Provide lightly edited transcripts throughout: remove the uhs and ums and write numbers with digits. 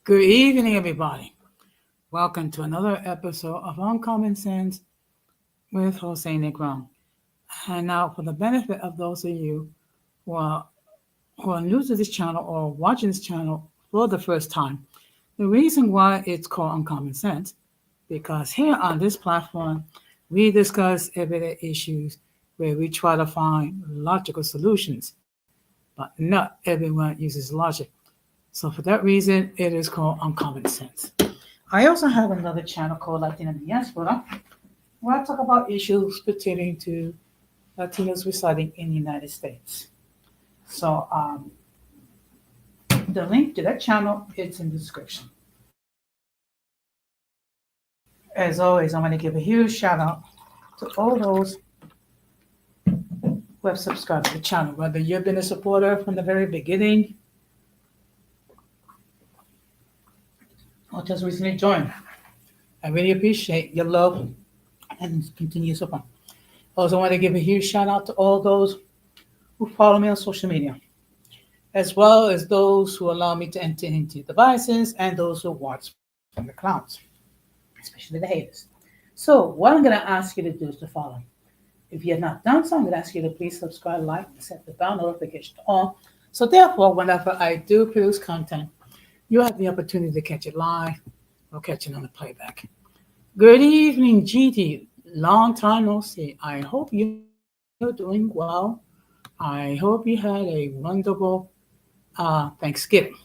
Good evening, everybody. Welcome to another episode of Uncommon Sense with Jose Negron. And now, for the benefit of those of you who are, who are new to this channel or watching this channel for the first time, the reason why it's called Uncommon Sense, because here on this platform, we discuss everyday issues where we try to find logical solutions, but not everyone uses logic. So for that reason, it is called Uncommon Sense. I also have another channel called Latina Diaspora, where I talk about issues pertaining to Latinos residing in the United States. So the link to that channel is in the description. As always, I want to give a huge shout out to all those who have subscribed to the channel, whether you've been a supporter from the very beginning or just recently joined. I really appreciate your love and continued support. Also want to give a huge shout out to all those who follow me on social media, as well as those who allow me to enter into devices and those who watch from the clouds, especially the haters. So what I'm going to ask you to do is to follow. If you have not done so, I'm going to ask you to please subscribe, like, and set the bell notification on. So therefore, whenever I do produce content, you have the opportunity to catch it live or catch it on the playback. Good evening, GT. Long time no see. I hope you're doing well. I hope you had a wonderful Thanksgiving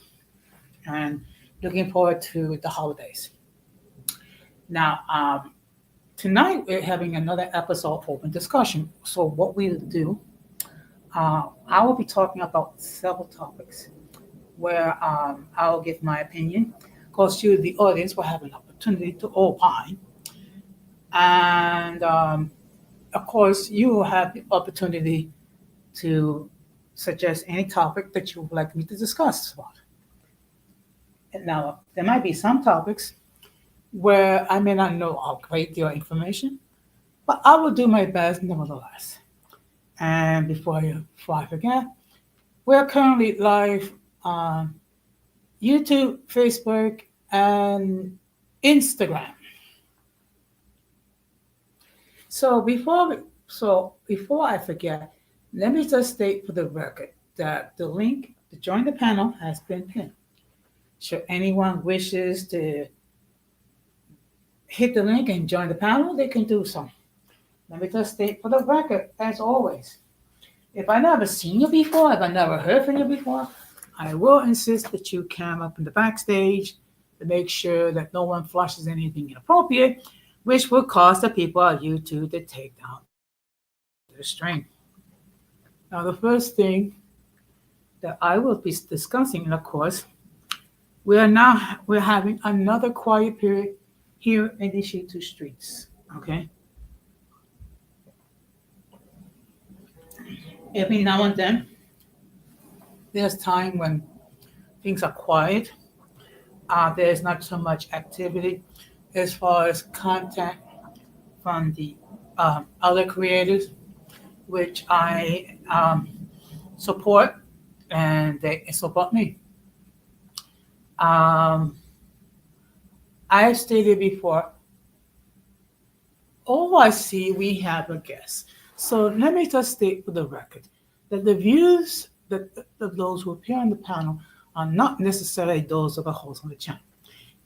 and looking forward to the holidays. Now, tonight we're having another episode of Open Discussion. So what we'll do, I will be talking about several topics where I'll give my opinion. Of course, you, the audience, will have an opportunity to opine. And of course, you will have the opportunity to suggest any topic that you would like me to discuss about. And now, there might be some topics where I may not know a great deal of information, but I will do my best nevertheless. And before I forget, we're currently live on YouTube, Facebook, and Instagram. So before I forget, let me just state for the record that the link to join the panel has been pinned. Should anyone wishes to hit the link and join the panel, they can do so. Let me just state for the record, as always, if I never seen you before, if I never heard from you before, I will insist that you come up in the backstage to make sure that no one flushes anything inappropriate, which will cause the people on YouTube to take down their stream. Now, the first thing that I will be discussing, and of course, we're having another quiet period here in these YouTube streets. Okay. Every now and then, there's time when things are quiet. There's not so much activity as far as content from the other creators, which I support, and they support me. I've stated before, I see we have a guest. So let me just state for the record that the views of those who appear on the panel are not necessarily those of the host on the channel.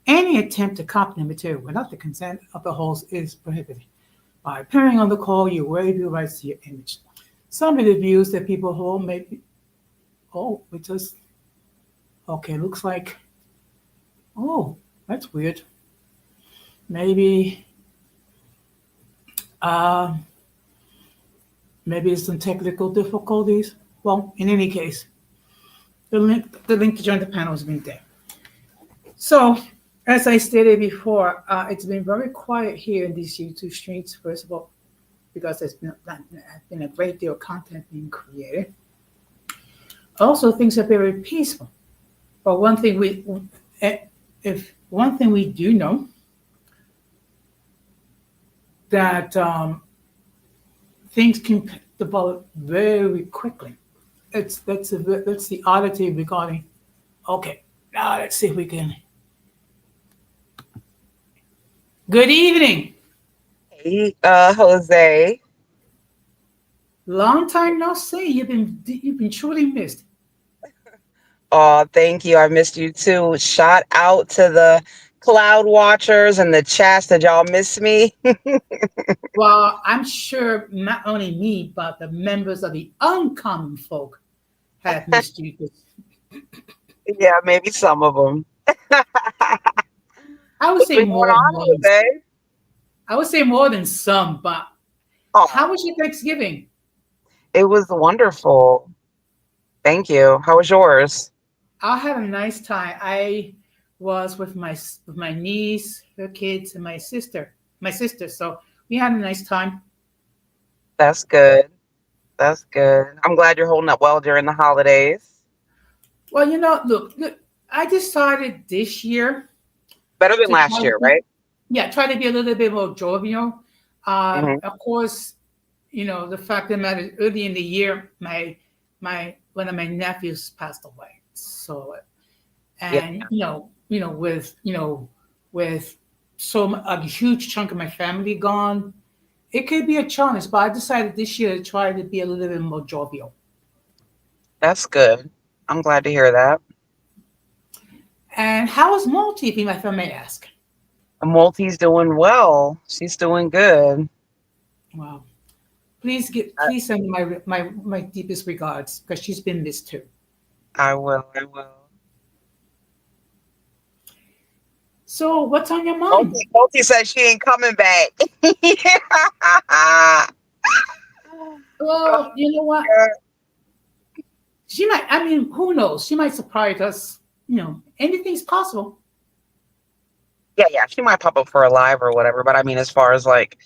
Any attempt to copy the material without the consent of the host is prohibited. By appearing on the call, you waive your rights to your image. Some of the views that people hold may be, looks like, that's weird. Maybe some technical difficulties. Well, in any case, the link to join the panel has been there. So, as I stated before, it's been very quiet here in these YouTube streets, first of all, because there's been a great deal of content being created. Also, things are very peaceful. But one thing we do know, that things can develop very quickly. That's the oddity regarding, okay, now let's see if we can Good evening. Hey, Jose. Long time no see. You've been truly missed. Oh, thank you. I missed you too. Shout out to the cloud watchers and the chats. Did y'all miss me? Well, I'm sure not only me, but the members of the uncommon folk have missed you. Yeah, maybe some of them. I would What's say been going more, on, more than Jose? I would say more than some. But how Oh, was your Thanksgiving? it was wonderful. Thank you. How was yours? I had a nice time. I was with my niece, her kids, and my sister. My sister. So we had a nice time. That's good. That's good. I'm glad you're holding up well during the holidays. Well, look. I decided this year Better than to try last to year, be, right? yeah, try to be a little bit more jovial. Hmm. Of course, the fact of the matter is early in the year, my one of my nephews passed away. So, Yeah, and with a huge chunk of my family gone, it could be a challenge. But I decided this year to try to be a little bit more jovial. that's good. I'm glad to hear that. And how is Malti, if I may ask? Multi's doing well. She's doing good. Wow. Please send my deepest regards because she's been missed too. I will. I will. So what's on your mind? Multi says she ain't coming back. Well, you know what? She might. I mean, who knows? She might surprise us. Anything's possible. Yeah, yeah. She might pop up for a live or whatever. But I mean, as far as like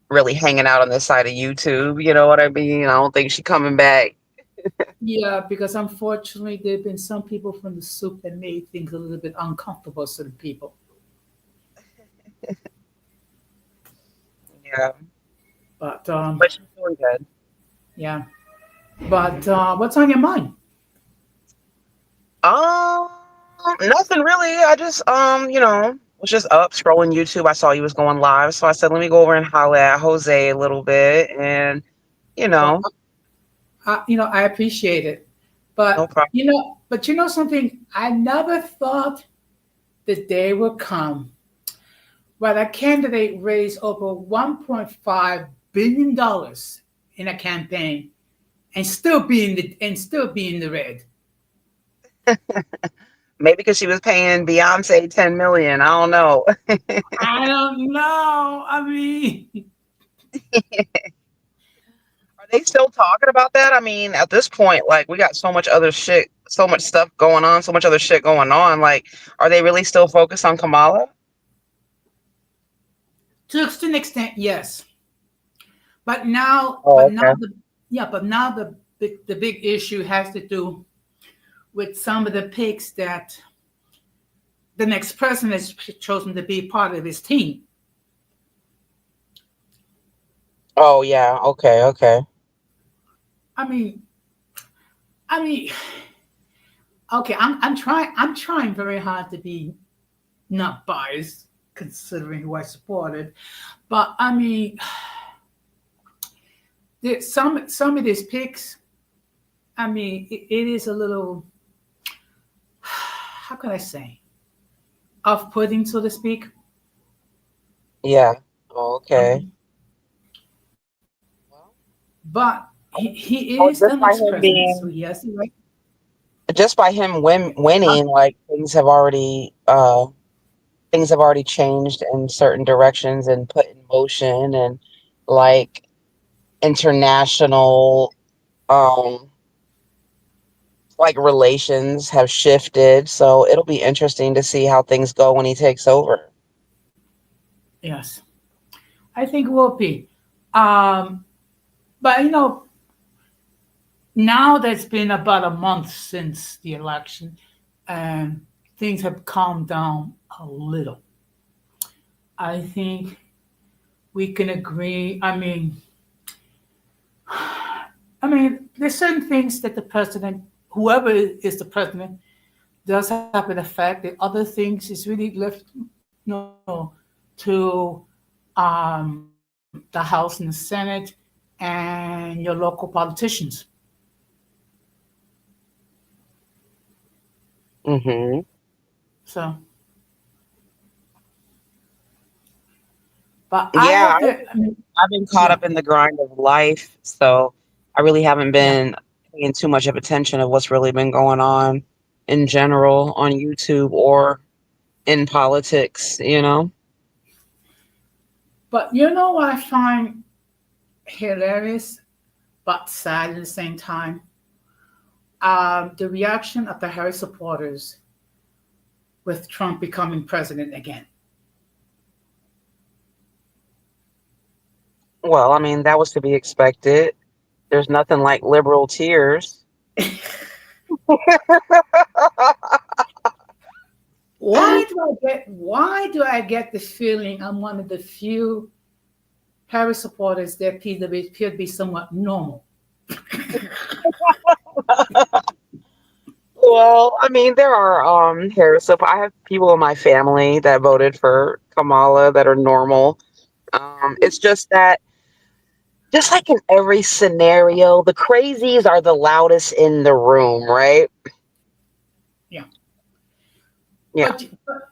really hanging out on this side of YouTube, you know what I mean? I don't think she coming back. Yeah, because unfortunately, there've been some people from the soup that made things a little bit uncomfortable for certain people. Yeah, But but she's doing good. yeah. But what's on your mind? Um, Nothing really. I just was just up scrolling YouTube. I saw you was going live, so I said, let me go over and holler at Jose a little bit, and you Well, know, I appreciate it. no But problem. something. I never thought the day would come where a candidate raised over $1.5 billion in a campaign and still be in the red. Maybe because she was paying Beyonce 10 million. I don't know. I don't know. I mean, Are they still talking about that? I mean, at this point, like we got so much other shit, so much stuff going on, so much other shit going on. Like, are they really still focused on Kamala? to an extent, yes. But now, Oh, but now okay. the big issue has to do with some of the picks that the next president has chosen to be part of his team. Oh yeah. Okay. Okay. I mean, I mean, okay, I'm trying very hard to be not biased considering who I supported, but I mean, some of these picks. I mean, it is a little, how can I say, off-putting, so to speak. Yeah. Oh, okay. Mhm. Well, But he oh, is the next president, so being he has the right. just by him Huh? winning, like things have already changed in certain directions and put in motion, and like international um like relations have shifted. So it'll be interesting to see how things go when he takes over. Yes, I think it will be. Um, but now that's been about a month since the election, and things have calmed down a little. I think we can agree. I mean, there's certain things that the president, whoever is the president, does have an effect. The other things is really left, no, to the House and the Senate and your local politicians. Hmm. So, but I Yeah, hope that, I mean, I've been caught yeah, up in the grind of life, so I really haven't yeah. been paying too much of attention of what's really been going on in general on YouTube or in politics, you know? But you know what I find hilarious but sad at the same time? The reaction of the Harris supporters with Trump becoming president again. Well, I mean, that was to be expected. There's nothing like liberal tears. Why do I get the feeling I'm one of the few Harris supporters that appear to be somewhat normal? Well, I mean, there are Harris. So I have people in my family that voted for Kamala that are normal. It's just that, just like in every scenario, the crazies are the loudest in the room, right? Yeah. Yeah.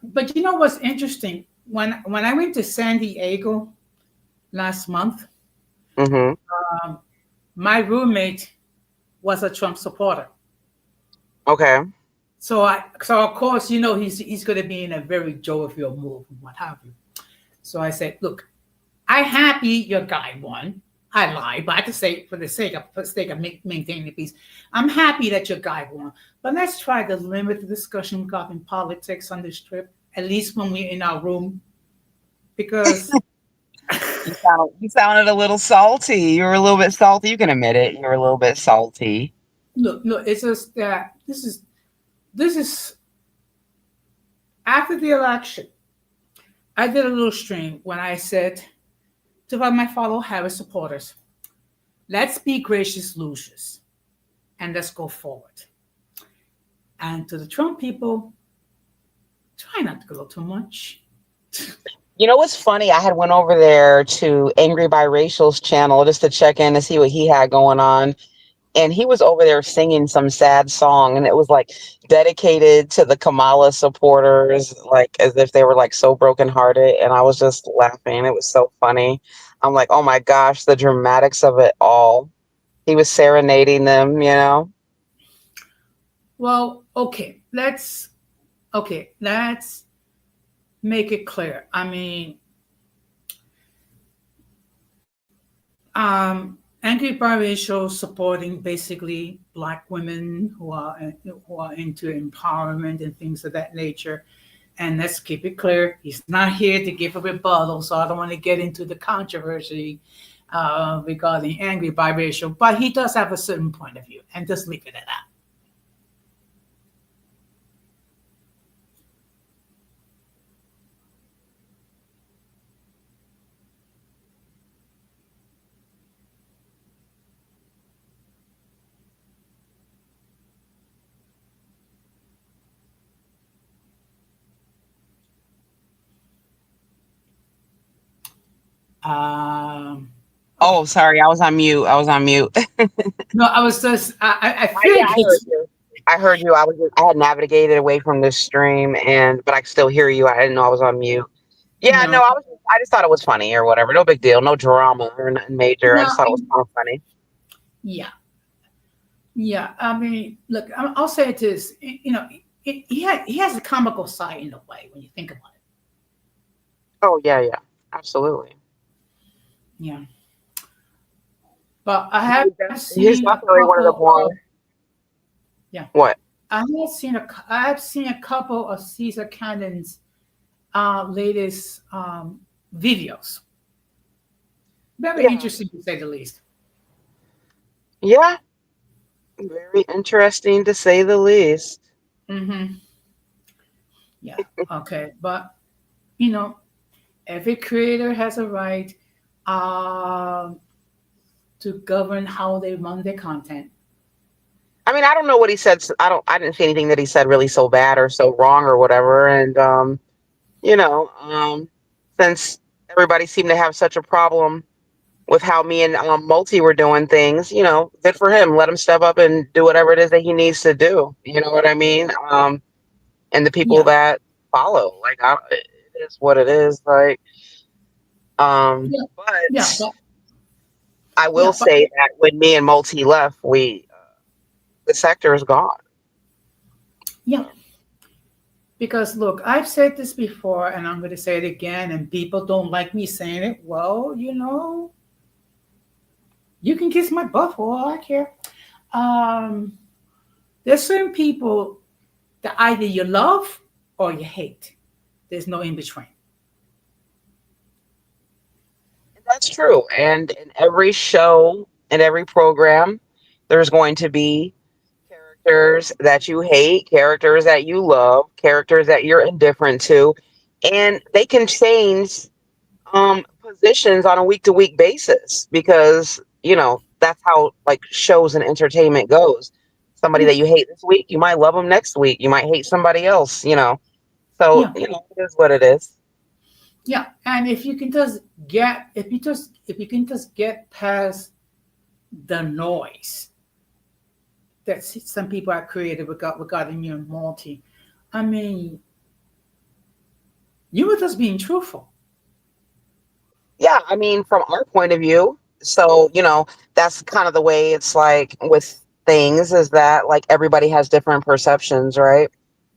But you know what's interesting? When I went to San Diego last month, Hmm. my roommate was a Trump supporter. Okay. So of course, he's going to be in a very jovial mood and what have you. So I said, look, I'm happy your guy won. I lied, but I can say for the sake of maintaining the peace, I'm happy that your guy won. But let's try to limit the discussion regarding politics on this trip, at least when we're in our room, because You sounded a little salty. You were a little bit salty. You can admit it. You were a little bit salty. look, it's just that this is after the election. I did a little stream when I said to my fellow Harris supporters, let's be gracious losers and let's go forward. And to the Trump people, try not to glow too much. You know what's funny? I had went over there to Angry Biracial's channel just to check in to see what he had going on, and he was over there singing some sad song, and it was like dedicated to the Kamala supporters, like as if they were like so brokenhearted. And I was just laughing. It was so funny. I'm like, oh my gosh, the dramatics of it all. He was serenading them, you know. Well, let's make it clear. I mean, Angry Biracial supporting basically black women who are into empowerment and things of that nature. And let's keep it clear, he's not here to give a rebuttal, so I don't want to get into the controversy regarding Angry Biracial, but he does have a certain point of view, and just leave it at that. Um, Oh, okay. sorry, I was on mute. I was on mute. No, I was just, I Yeah, I figured. heard you. I heard you. I had navigated away from the stream, but I could still hear you. I didn't know I was on mute. Yeah, no, No, I just thought it was funny or whatever. No big deal. No drama or nothing major. I no, just thought it was kind of funny. yeah, yeah. I mean, look, I'll say it this. He has a comical side in a way when you think about it. Oh yeah, yeah, absolutely. Yeah, but I have He's seen he's a definitely one of couple the more of yeah. what? I have seen a couple of Caesar Cannon's latest videos. Very Yeah, interesting to say the least. yeah, very interesting to say the least. Hmm. Yeah. Okay. But you know, every creator has a right um, to govern how they run their content. I mean, I don't know what he said. I didn't see anything that he said really so bad or so wrong or whatever. And you know, since everybody seemed to have such a problem with how me and Multi were doing things, good for him. Let him step up and do whatever it is that he needs to do. You know what I mean? And the people Yeah, that follow, like, it is what it is. Like, yeah, yeah, but but I yeah, will but say that when me and Multi left, the sector is gone. yeah, because look, I've said this before, and I'm going to say it again, and people don't like me saying it. Well, you can kiss my butt for all I care. Um, there's certain people that either you love or you hate. There's no in between. That's true. And in every show and every program, there's going to be characters that you hate, characters that you love, characters that you're indifferent to, and they can change positions on a week to week basis because that's how like shows and entertainment goes. Somebody Yeah, that you hate this week, you might love them next week. You might hate somebody else. So yeah, it is what it is. yeah. And if you can just get past the noise that some people have created regarding your multi, I mean, you were just being truthful. Yeah, I mean, from our point of view, so, that's kind of the way it's like with things is that like everybody has different perceptions, right?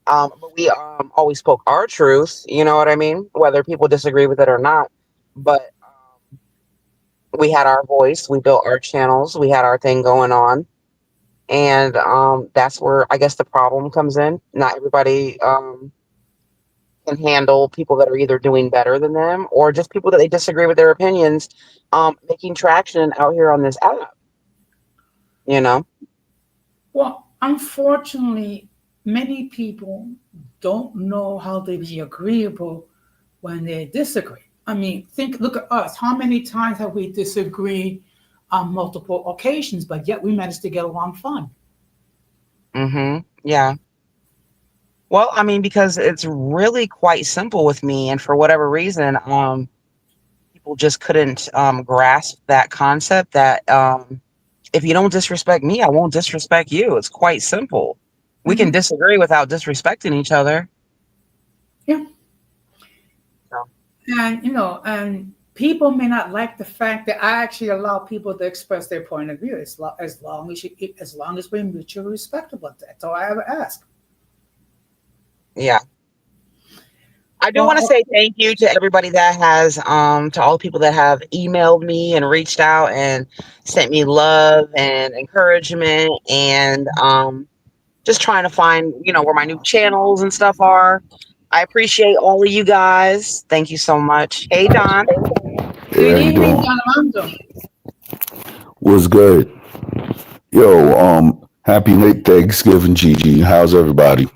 But we always spoke our truth, you know what I mean? Whether people disagree with it or not. But we had our voice, we built our channels, we had our thing going on. And that's where I guess the problem comes in. Not everybody can handle people that are either doing better than them or just people that they disagree with their opinions making traction out here on this app, you know? Well, unfortunately, many people don't know how to be agreeable when they disagree. I mean, look at us. How many times have we disagreed on multiple occasions, but yet we managed to get along fine? Yeah. Well, I mean, because it's really quite simple with me, and for whatever reason, people just couldn't grasp that concept that if you don't disrespect me, I won't disrespect you. It's quite simple. We can Hmm. disagree without disrespecting each other. Yeah, So, and and people may not like the fact that I actually allow people to express their point of view as long as we're mutually respectable. That's all I ever ask. yeah. I do want to Well, say thank you to everybody that has, to all the people that have emailed me and reached out and sent me love and encouragement and just trying to find, where my new channels and stuff are. I appreciate all of you guys. Thank you so much. Hey, Don. Hey, good how you evening, doing? Don Armando. What's good? Yo, happy late Thanksgiving, Gigi. How's everybody?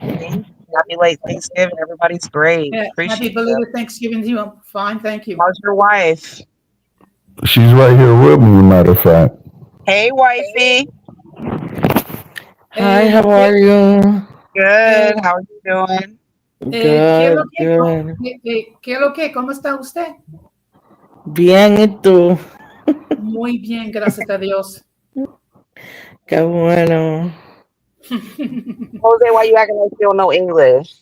Hey, happy late Thanksgiving. Everybody's great. Yeah, happy Appreciate you. belated Thanksgiving to you. I'm fine, thank you. How's your wife? She's right here with me, matter of fact. Hey, wifey. Hi, Eh, how ¿qué, are you? eh, Good. How are you doing? ¿qué es lo Good, que, good. qué es lo que, cómo está usted? Bien, ¿y tú? Muy bien, gracias a Dios. Qué bueno. Jose, why you acting like you don't know English?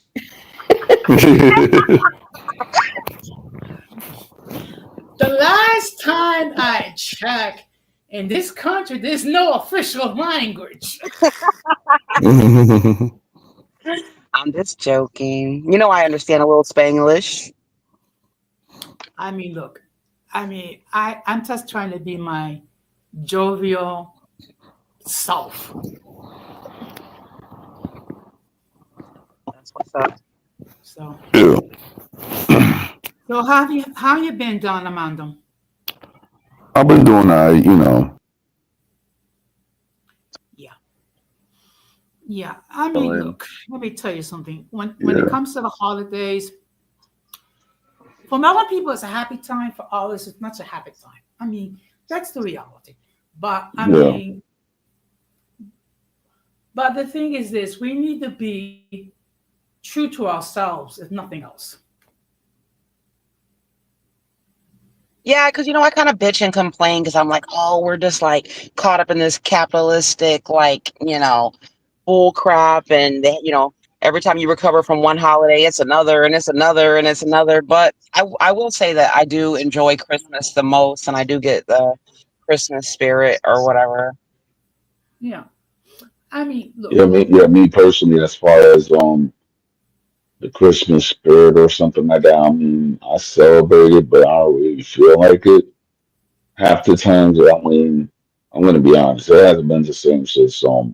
The last time I checked, in this country, there's no official language. I'm just joking. I understand a little Spanglish. I mean, look, I'm just trying to be my jovial self. That's what's up. So, Yeah, how you been, Don Armando? I've been doing that. Yeah. Yeah, I mean, Chilling. look, let me tell you something. When it Yeah, comes to the holidays, for many people, it's a happy time. For others, it's not a happy time. I mean, that's the reality. But I yeah, mean, but the thing is this: we need to be true to ourselves, if nothing else. Yeah, because I kind of bitch and complain because I'm like, oh, we're just like caught up in this capitalistic, like, bull crap. And, every time you recover from one holiday, it's another and it's another and it's another. But I will say that I do enjoy Christmas the most and I do get the Christmas spirit or whatever. Yeah. I mean, look. Yeah, me personally, as far as the Christmas spirit or something like that, I mean, I celebrate it, but I don't really feel like it. Half the times, I mean, I'm gonna be honest, it hasn't been the same since my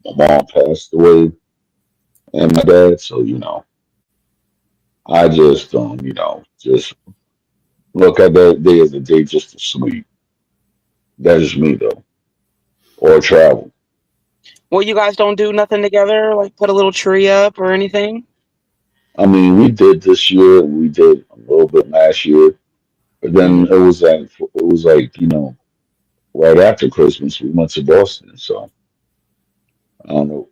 mom passed away and my dad. So I just just look at that day as a day just to sleep. That's just me though, or travel. Well, you guys don't do nothing together, like put a little tree up or anything? I mean, we did this year, we did a little bit last year, but then Hmm. it was like right after Christmas we went to Boston. So I don't know.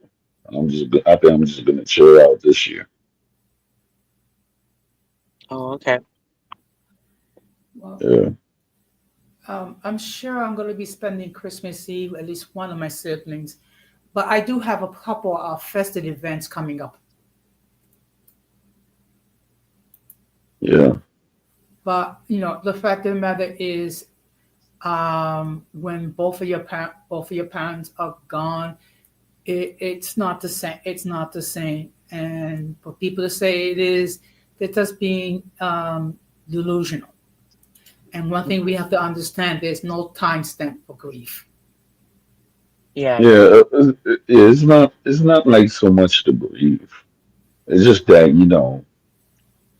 I think I'm just gonna chill out this year. Oh, okay. Well, Yeah, I'm sure I'm going to be spending Christmas Eve, at least one of my siblings, but I do have a couple of festive events coming up. yeah, But the fact of the matter is, when both of your parents are gone, it's not the same. It's not the same. And for people to say it is, they're just being delusional. And one thing we have to understand: there's no time stamp for grief. Yeah, yeah. yeah. It's not like so much to believe. It's just that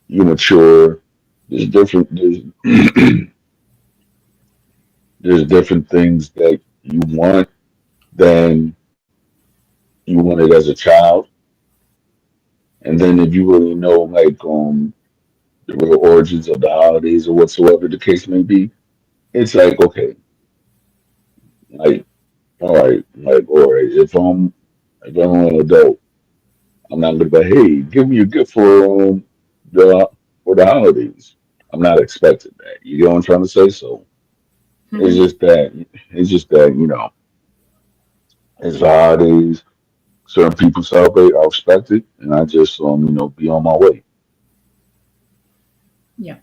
you mature. There's different there's there's different things that you want than you wanted as a child, and then if you really know like the real origins of the holidays or whatsoever the case may be, it's like okay, like all right, if I'm an adult, I'm not gonna be like, hey, give me a gift the for the holidays. I'm not expecting that. You know what I'm trying to say? So it's Hmm. just that it's just that it's the holidays. Certain people celebrate. I respect it, and I just be on my way. Yeah.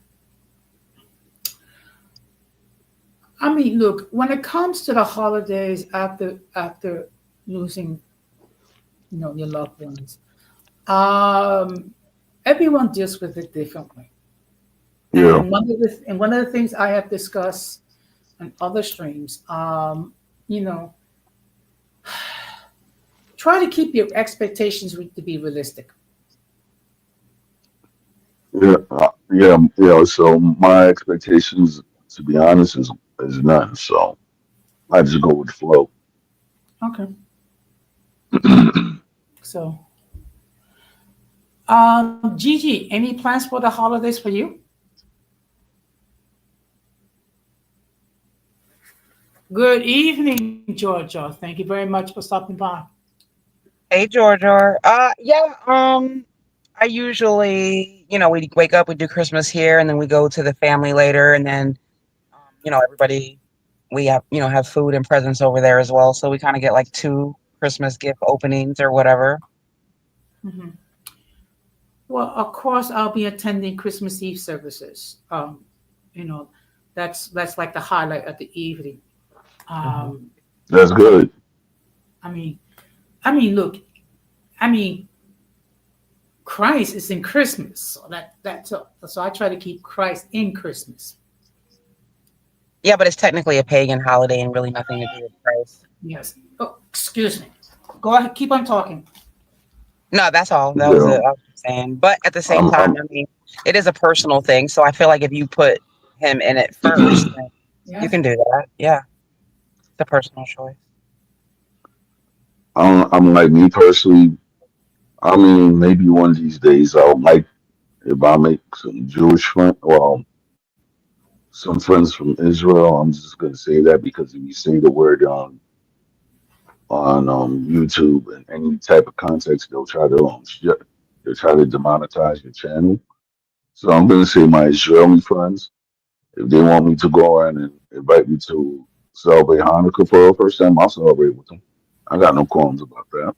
I mean, look, when it comes to the holidays after losing, your loved ones, um, everyone deals with it differently. Yeah, And one of the things I have discussed on other streams, you know, try to keep your expectations to be realistic. yeah. So my expectations, to be honest, is none. So I just go with the flow. Okay. So, Gigi, any plans for the holidays for you? Good evening, Georgia. Thank you very much for stopping by. Hey, Georgia. Yeah. I usually, we wake up, we do Christmas here, and then we go to the family later, and then, everybody, we have food and presents over there as well. So we kind of get like two Christmas gift openings or whatever. Hmm. Well, of course, I'll be attending Christmas Eve services. You know, that's like the highlight of the evening. Hmm. Um, That's but good. I mean, look, I mean, Christ is in Christmas, so so I try to keep Christ in Christmas. Yeah, but it's technically a pagan holiday and really nothing to do with Christ. Yes. Oh, excuse me. Go ahead, keep on talking. No, that's all. That was it. Yeah, I was just saying. But at the same I'm, time, I'm, I mean, it is a personal thing. So I feel like if you put him in it first, then you Yes. can do that. Yeah, it's a personal choice. I'm like me personally. I mean, maybe one of these days I'll like if I make some Jewish friend, well, some friends from Israel. I'm just gonna say that because if you say the word on YouTube and any type of context, they'll try to demonetize your channel. So I'm gonna say my Israeli friends. If they want me to go in and invite me to celebrate Hanukkah for the first time, I'll celebrate with them. I got no qualms about that.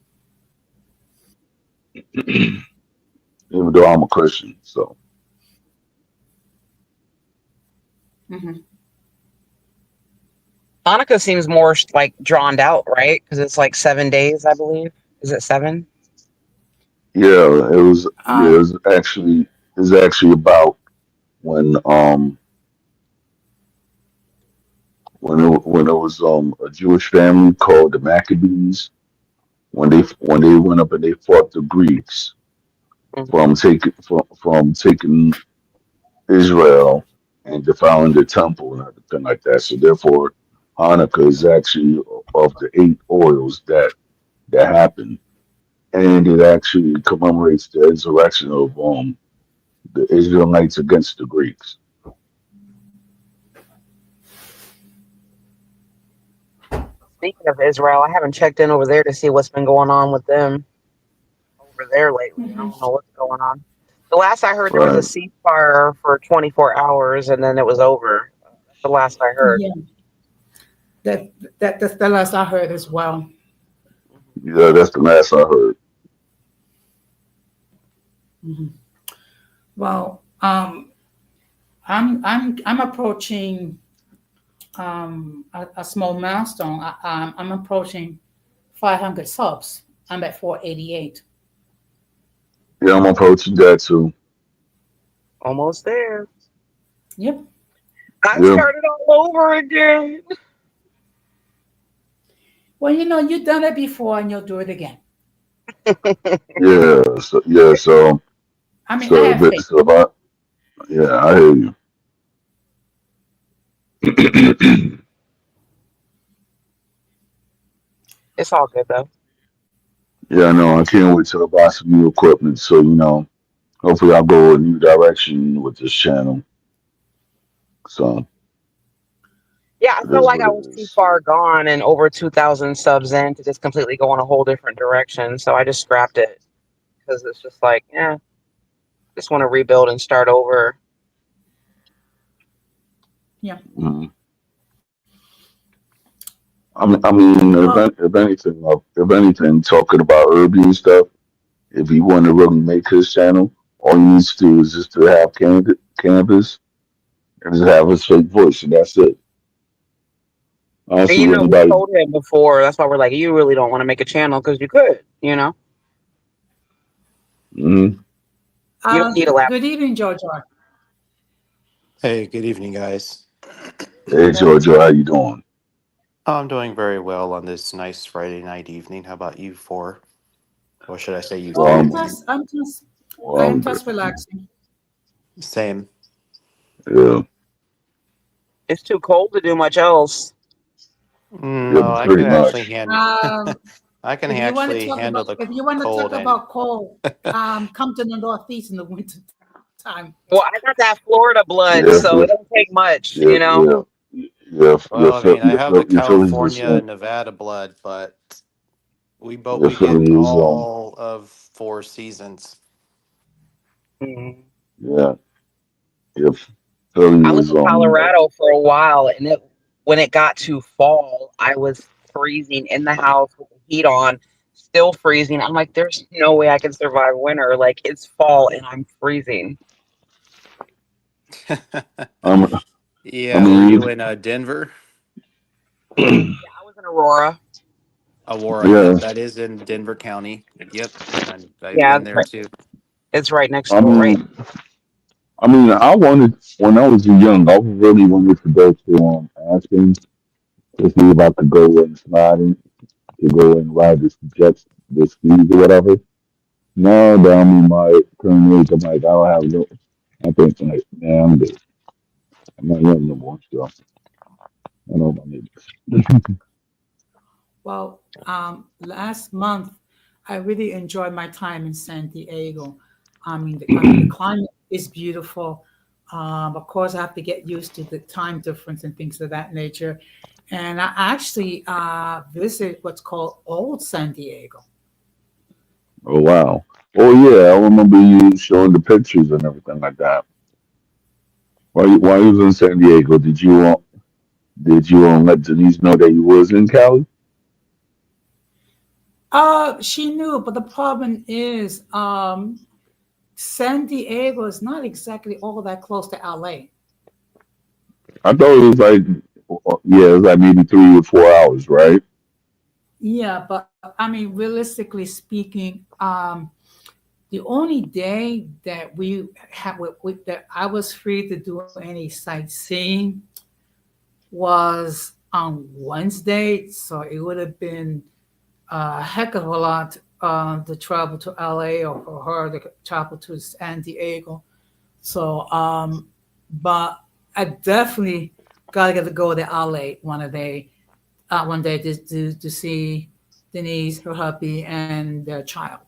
Even though I'm a Christian, so Hmm. Hanukkah seems more like drawn out, right? Because it's like 7 days, I believe. Is it seven? yeah, it was. Yeah, Um, it's actually about when when it was a Jewish family called the Maccabees when they went up and they fought the Greeks Hmm. from taking Israel and defiling the temple and everything like that. So therefore, Hanukkah is actually of the 8 oils that happened, and it actually commemorates the insurrection of the Israelites against the Greeks. Speaking of Israel, I haven't checked in over there to see what's been going on with them over there lately. I don't know what's going on. The last I heard, there was a Right, ceasefire for 24 hours and then it was over. That's the last I heard. yeah, that that's the last I heard as well. Mhm. yeah, that's the last I heard. Hmm. Well, I'm approaching a small milestone. I'm approaching 500 subs. I'm at 488. Yeah, I'm approaching that too. Almost there. Yep. I Yeah, started all over again. Well, you've done it before and you'll do it again. yeah. I mean, I have faith. So if I yeah, I hear you. It's all good though. Yeah, no, I can't wait till I buy some new equipment. So hopefully I'll go a new direction with this channel. So Yeah, I it felt is like what I it was too is. far gone and over 2,000 subs in to just completely go in a whole different direction. So I just scrapped it because it's just like, yeah, just want to rebuild and start over. Yeah. Mhm. I mean, Well, if anything, talking about Irby and stuff. If he want to really make his channel, all he needs to do is just to have canvas and just have his fake voice, and that's it. And Honestly, we anybody. told him before. That's why we're like, you really don't want to make a channel because you could. Mm-hmm. You don't need a laptop. good evening, George. Hey, good evening, guys. Hey, Georgia, how you doing? I'm doing very well on this nice Friday night evening. How about you four? Or should I say you Oh, Well, three? I'm I'm good. just relaxing. Same. Yeah, It's too cold to do much else. yeah, No, I pretty can actually much. hand Um, I can if you want to actually talk handle about the if you want to talk cold and about cold, come to the Northeast in the winter time. Well, I got that Florida blood, Yeah, so it don't take much. yeah, yeah, well, I mean, I have the Your Phillies is California and Nevada blood, but your we get Phillies all of 4 seasons. Mhm. yeah, your I Phillies lived is in Colorado for a while, and when it got to fall, I was freezing in the house with the heat on, still freezing. I'm like, there's no way I can survive winter. Like it's fall and I'm freezing. um I Yeah, were mean you in Denver? Yeah, I was in Aurora. Aurora, yeah, yep, that is in Denver County. Yep, I've Yeah, been there too. it's right next I door. Right. mean I wanted when I was young, I really wanted to go to Aspen to see if I could go and sliding to go and ride the skis or whatever. Now that I'm in my current age, I'm like, I don't have no. I think like, man, I'm good. I'm not young no more, so I know my neighbors. Well, last month I really enjoyed my time in San Diego. The climate is beautiful. Of course, I have to get used to the time difference and things of that nature. And I actually visited what's called Old San Diego. Oh wow. Oh yeah, I remember you showing the pictures and everything like that. While you was in San Diego, did you let Denise know that you was in Cali? She knew, but the problem is, San Diego is not exactly all that close to LA. I thought it was like, yeah, it was like maybe 3 or 4 hours, right? Yeah, but I mean, realistically speaking, the only day that we had that I was free to do any sightseeing was on Wednesday, so it would have been a heck of a lot to travel to LA or for her to travel to San Diego. So, but I definitely gotta get to go to LA one day to see Denise, her hubby, and their child.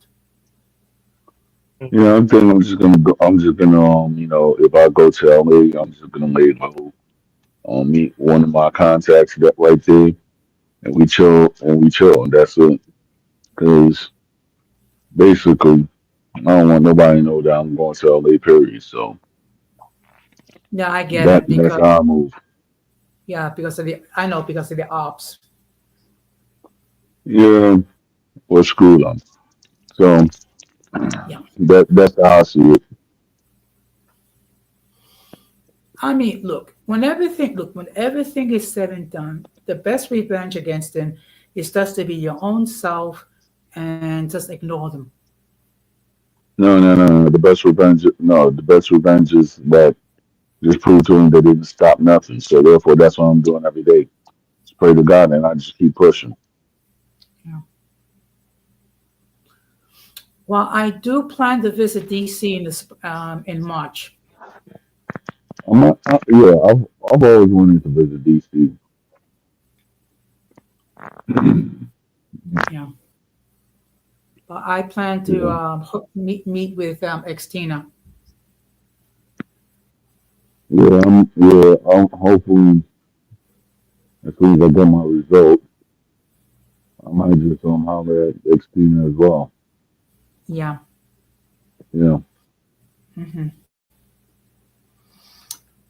Yeah, I think I'm just gonna go. I'm just gonna, if I go to LA, I'm just gonna lay low, meet one of my contacts that right there, and we chill, and that's it. Because basically, I don't want nobody to know that I'm going to LA. Period. So Yeah, I get it that's because how I move. yeah, because of the I know because of the ops. Yeah, or screw them. So Yeah, that's how I see it. I mean, when everything is said and done, the best revenge against them is just to be your own self and just ignore them. No, no, no, no. The best revenge. No, the best revenge is that just prove to them they didn't stop nothing. So therefore, that's what I'm doing every day. Just pray to God, and I just keep pushing. Yeah. Well, I do plan to visit DC in March. Yeah, I've always wanted to visit DC. Yeah, but I plan to Yeah, meet with Xtina. I'm hopefully as soon as I get my result, I might just holler at Xtina as well. Yeah. Yeah, Hmm.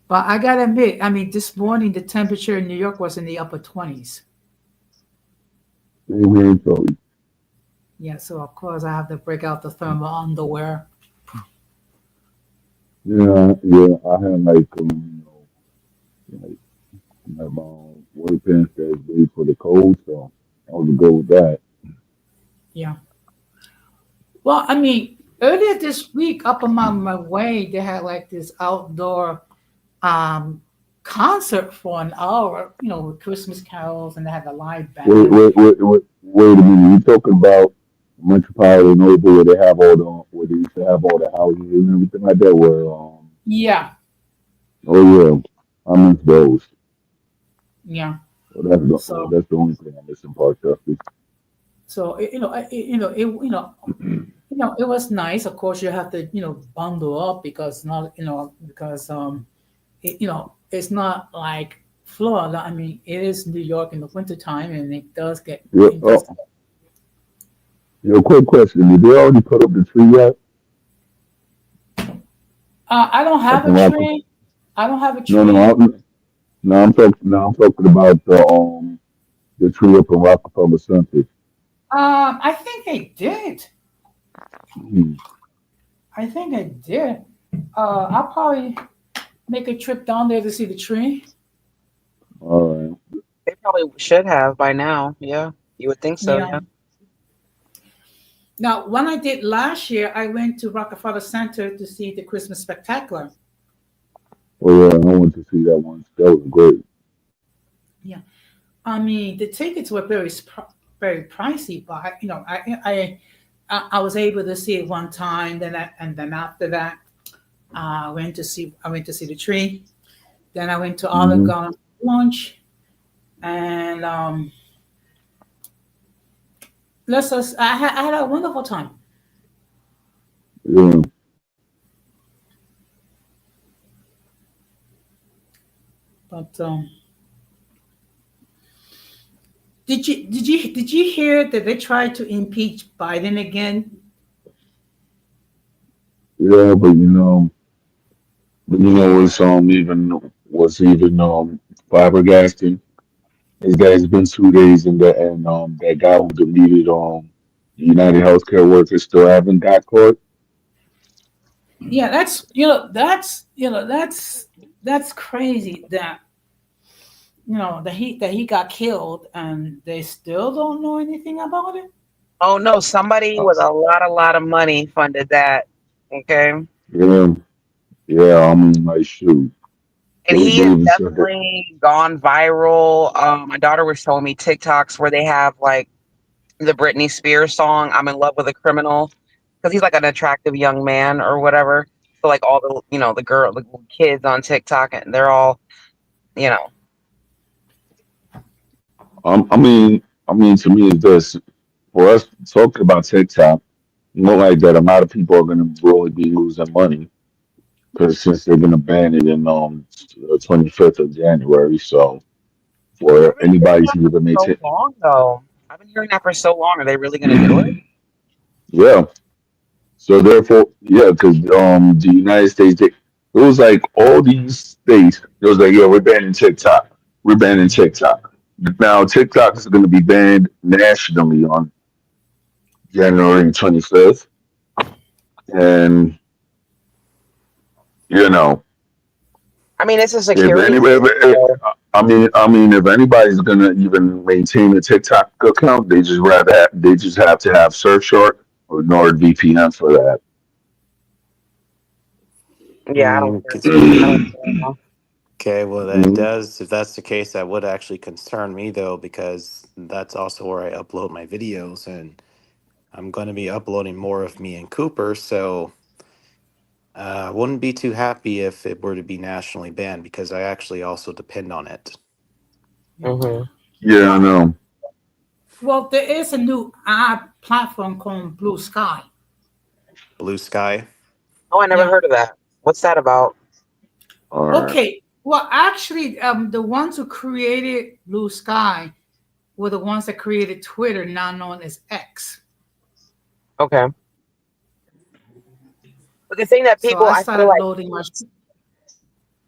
But I gotta admit, I mean, this morning the temperature in New York was in the upper 20s. same here. So Yeah, so of course I have to break out the thermal underwear. yeah, yeah, I had like like my work pants that's made for the cold, so I was good with that. Yeah. Well, I mean, earlier this week, up on my way, they had like this outdoor um, concert for an hour, with Christmas carols, and they had a live band. Wait a minute. You talking about Metropolitan Opera where they have all the where they used to have all the houses and everything like that? Where Yeah, oh yeah, I miss those. yeah. Well, So, that's the only thing I miss in Park Justice. it was nice. Of course, you have to, bundle up because not, it's not like Florida. I mean, it is New York in the wintertime, and Yeah. it does. Yo, quick question: did they already put up the tree yet? I don't Up have in a Rockford? tree. I don't have a No, no, tree. no. I'm talking about the tree up in Rockefeller Center. I think they did. Hmm. I think they did. I'll probably make a trip down there to see the tree. All right. They probably should have by now. Yeah, you would think so. Yeah. Yeah. Now, when I did last year, I went to Rockefeller Center to see the Christmas spectacular. Oh yeah, I went to see that one. That was great. Yeah. I mean, the tickets were very pricey, but I was able to see it one time. And then after that, I went to see the tree. Then I went to Olive Hmm. Garden for lunch, and I had a wonderful time. Yeah. But did you hear that they tried to impeach Biden again? Yeah, but But you know what's even flabbergasting is that it's been 2 days and that guy who deleted United Healthcare workers still haven't got caught. Yeah, that's crazy that that he got killed and they still don't know anything about it. Oh no, somebody Uh, with a lot of money funded that. Okay. yeah, yeah. I mean, like shoot, And he they has even said that. definitely gone viral. My daughter was showing me TikToks where they have like the Britney Spears song "I'm in Love with a Criminal" because he's like an attractive young man or whatever. So like all the the kids on TikTok, and they're all you know. I mean, to me, it's this for us talking about TikTok. More like that, a lot of people are going to really be losing money because since they're going to ban it in 25th of January. So for I've been hearing anybody that who for even so maintain, long though. I've been hearing that for so long. Are they really going to do it? yeah. So therefore, yeah, because the United States, it was like all these states. It was like, yeah, we're banning TikTok. We're banning TikTok. Now TikTok is going to be banned nationally on January 25th, and you know, I mean, it's a if security anybody, thing. So I mean, if anybody's going to even maintain a TikTok account, they just have to have Surfshark or NordVPN for that. yeah, I don't Mm, care. cons- I don't care enough. okay, well, that Mhm. does, if that's the case, that would actually concern me though, because that's also where I upload my videos, and I'm going to be uploading more of me and Cooper. So I wouldn't be too happy if it were to be nationally banned because I actually also depend on it. Yeah. Hmm. Yeah, I Well, know. well, there is a new app platform called Blue Sky. Blue Sky. Oh, I never Yeah. heard of that. What's that about? All right. Okay. Well, actually, the ones who created Blue Sky were the ones that created Twitter, now known as X. Okay, but the thing that So people, I I feel started like loading my.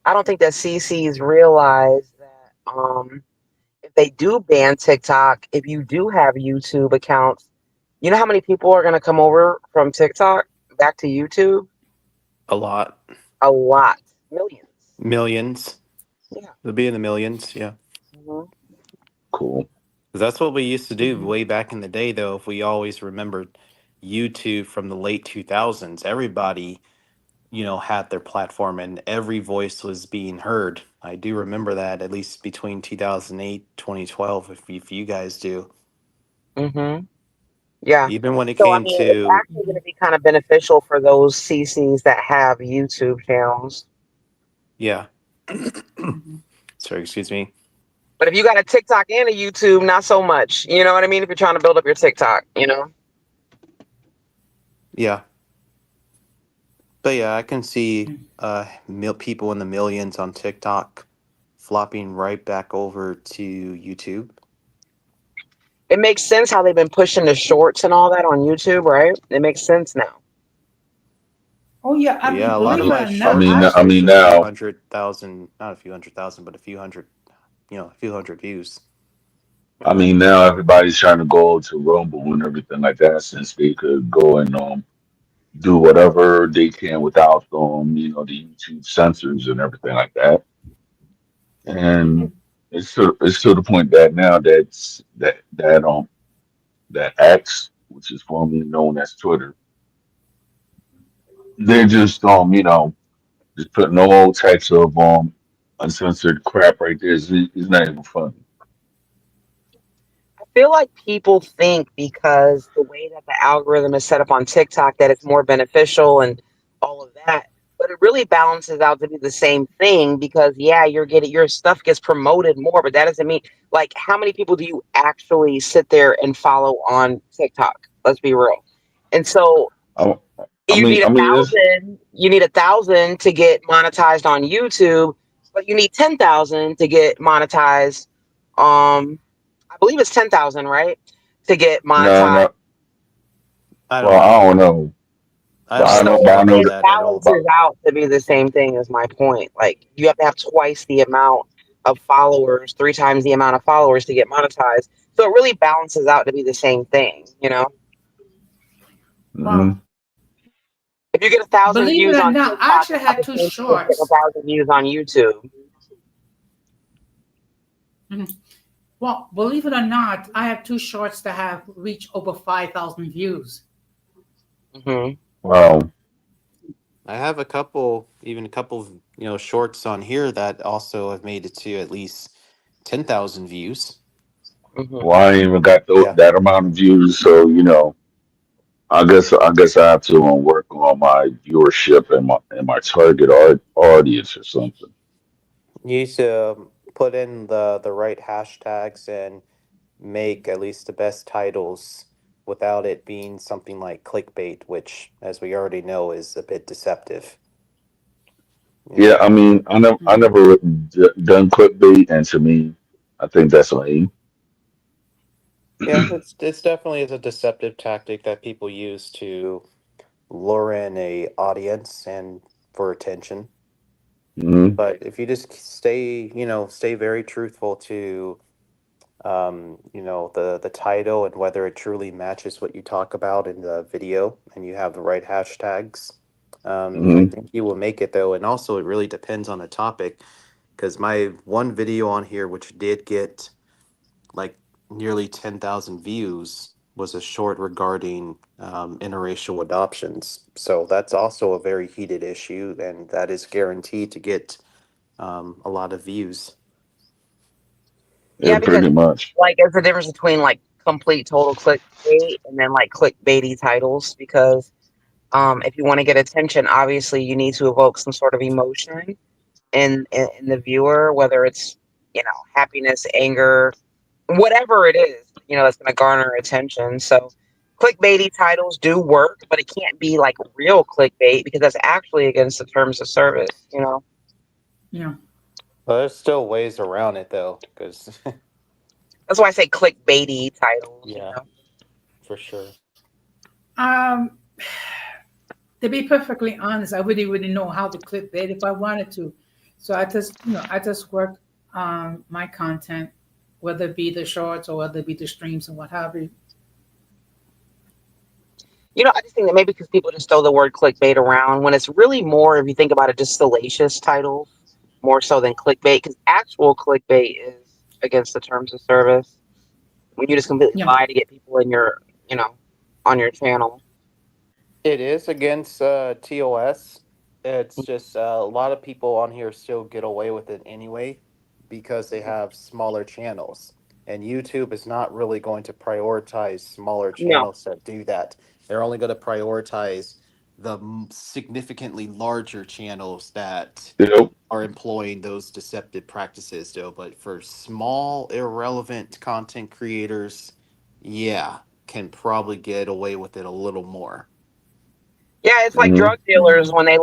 I don't think that CCs realize that if they do ban TikTok, if you do have YouTube accounts, you know how many people are going to come over from TikTok back to YouTube? A lot. A lot, millions. Millions. Yeah. It'll be in the millions. Yeah. Hmm. Cool. That's what we used to do Mhm. way back in the day, though. If we always remembered YouTube from the late 2000s, everybody, had their platform and every voice was being heard. I do remember that at least between 2008, 2012, if you guys do. Hmm. Yeah. Even when it So I came mean, it's to, actually going to be kind of beneficial for those CCs that have YouTube channels. yeah. Mhm. Sorry, excuse me. But if you got a TikTok and a YouTube, not so much. You know what I mean? If you're trying to build up your TikTok. Yeah. But yeah, I can see people in the millions on TikTok flopping right back over to YouTube. It makes sense how they've been pushing the shorts and all that on YouTube, right? It makes sense now. Oh yeah, But yeah, a lot believe of it my or I not, shorts mean, have I close mean to a few now, hundred thousand, not a few hundred thousand, but a few hundred, a few hundred views. I Hmm. mean now everybody's trying to go to Rumble and everything like that since they could go and do whatever they can without the YouTube censors and everything like that. And it's to the point that now that X, which is formerly known as Twitter, they're just just putting all types of uncensored crap right there. It's not even funny. I feel like people think because the way that the algorithm is set up on TikTok that it's more beneficial and all of that. But it really balances out to be the same thing because yeah, you're getting your stuff gets promoted more, but that doesn't mean like how many people do you actually sit there and follow on TikTok? Let's be real. And so I, I you mean, need I a mean, it's thousand, you need 1,000 to get monetized on YouTube, but you need 10,000 to get monetized. I believe it's 10,000, right? To get no, monetized. no. I Well, don't I know. don't know. I But I know, don't but I So know follow it that. that at all. balances out to be the same thing as my point. Like you have to have twice the amount of followers, three times the amount of followers to get monetized. So it really balances out to be the same thing, you know? Hmm. Well, If you get 1,000 believe it views or on not, I TikTok, actually it's not had the two same thing as getting shorts. 1,000 views on YouTube. Mhm. Well, believe it or not, I have two shorts that have reached over 5,000 views. Hmm. Wow. I have a couple, even a couple of, shorts on here that also have made it to at least 10,000 views. Hmm. Well, I ain't even got Yeah. that amount of views, so I guess I have to work on my viewership and my target audience or something. You need to put in the right hashtags and make at least the best titles without it being something like clickbait, which, as we already know, is a bit deceptive. You Yeah, know. I mean, I never done clickbait, and to me, I think that's lame. Yeah, it's definitely is a deceptive tactic that people use to lure in a audience and for attention. Hmm. But if you just stay very truthful to the title and whether it truly matches what you talk about in the video and you have the right hashtags, I Hmm. think you will make it though. And also, it really depends on the topic because my one video on here, which did get like nearly 10,000 views, was a short regarding interracial adoptions. So that's also a very heated issue, and that is guaranteed to get a lot of views. Yeah, Yeah, because pretty much. like there's a difference between like complete total clickbait and then like clickbaity titles because if you want to get attention, obviously you need to evoke some sort of emotion in the viewer, whether it's happiness, anger, whatever it is, that's going to garner attention. So clickbaity titles do work, but it can't be like real clickbait because that's actually against the terms of service. Yeah. But there's still ways around it though, because That's why I say clickbaity titles. yeah, for sure. Um, to be perfectly honest, I really wouldn't know how to clickbait if I wanted to. So I just work on my content, whether it be the shorts or whether it be the streams and what have you. I just think that maybe because people just throw the word clickbait around when it's really more, if you think about it, just salacious titles more so than clickbait. Because actual clickbait is against the terms of service when you just completely Yeah. lie to get people in you know, on your channel. It is against TOS. It's just a lot of people on here still get away with it anyway because they have smaller channels. And YouTube is not really going to prioritize smaller No. channels that do that. They're only going to prioritize the significantly larger channels that Yep. are employing those deceptive practices, though. But for small, irrelevant content creators, yeah, can probably get away with it a little more. Yeah, it's like Hmm. drug dealers when they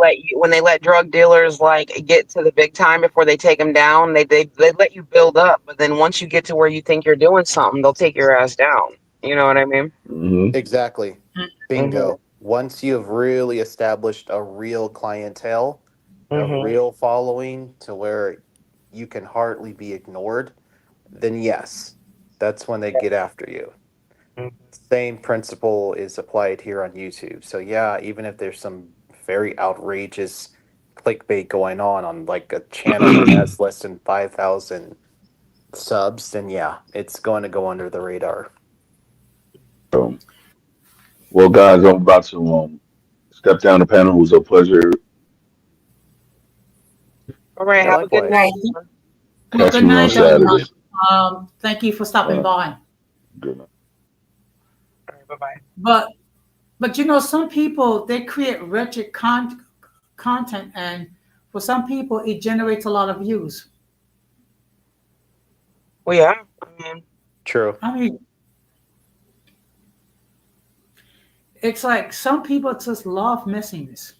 let drug dealers like get to the big time before they take them down. They let you build up, but then once you get to where you think you're doing something, they'll take your ass down. You know what I mean? Hmm. Exactly. Hmm. Bingo. Once you've really established a real clientele, a Hmm. real following to where you can hardly be ignored, then yes, that's when they get after you. Same principle is applied here on YouTube. So yeah, even if there's some very outrageous clickbait going on like a channel that has less than 5,000 subs, then yeah, it's going to go under the radar. So, well, guys, I'm about to step down the panel. It was a pleasure. All right, Yeah, have a good All likewise. right. night. Well, Catch good me on night, everyone. Saturday. Thank you for All stopping right. by. Good night. All right, bye bye. But some people they create wretched content, and for some people it generates a lot of views. Well, yeah, I mean, True. I mean, it's like some people just love messiness.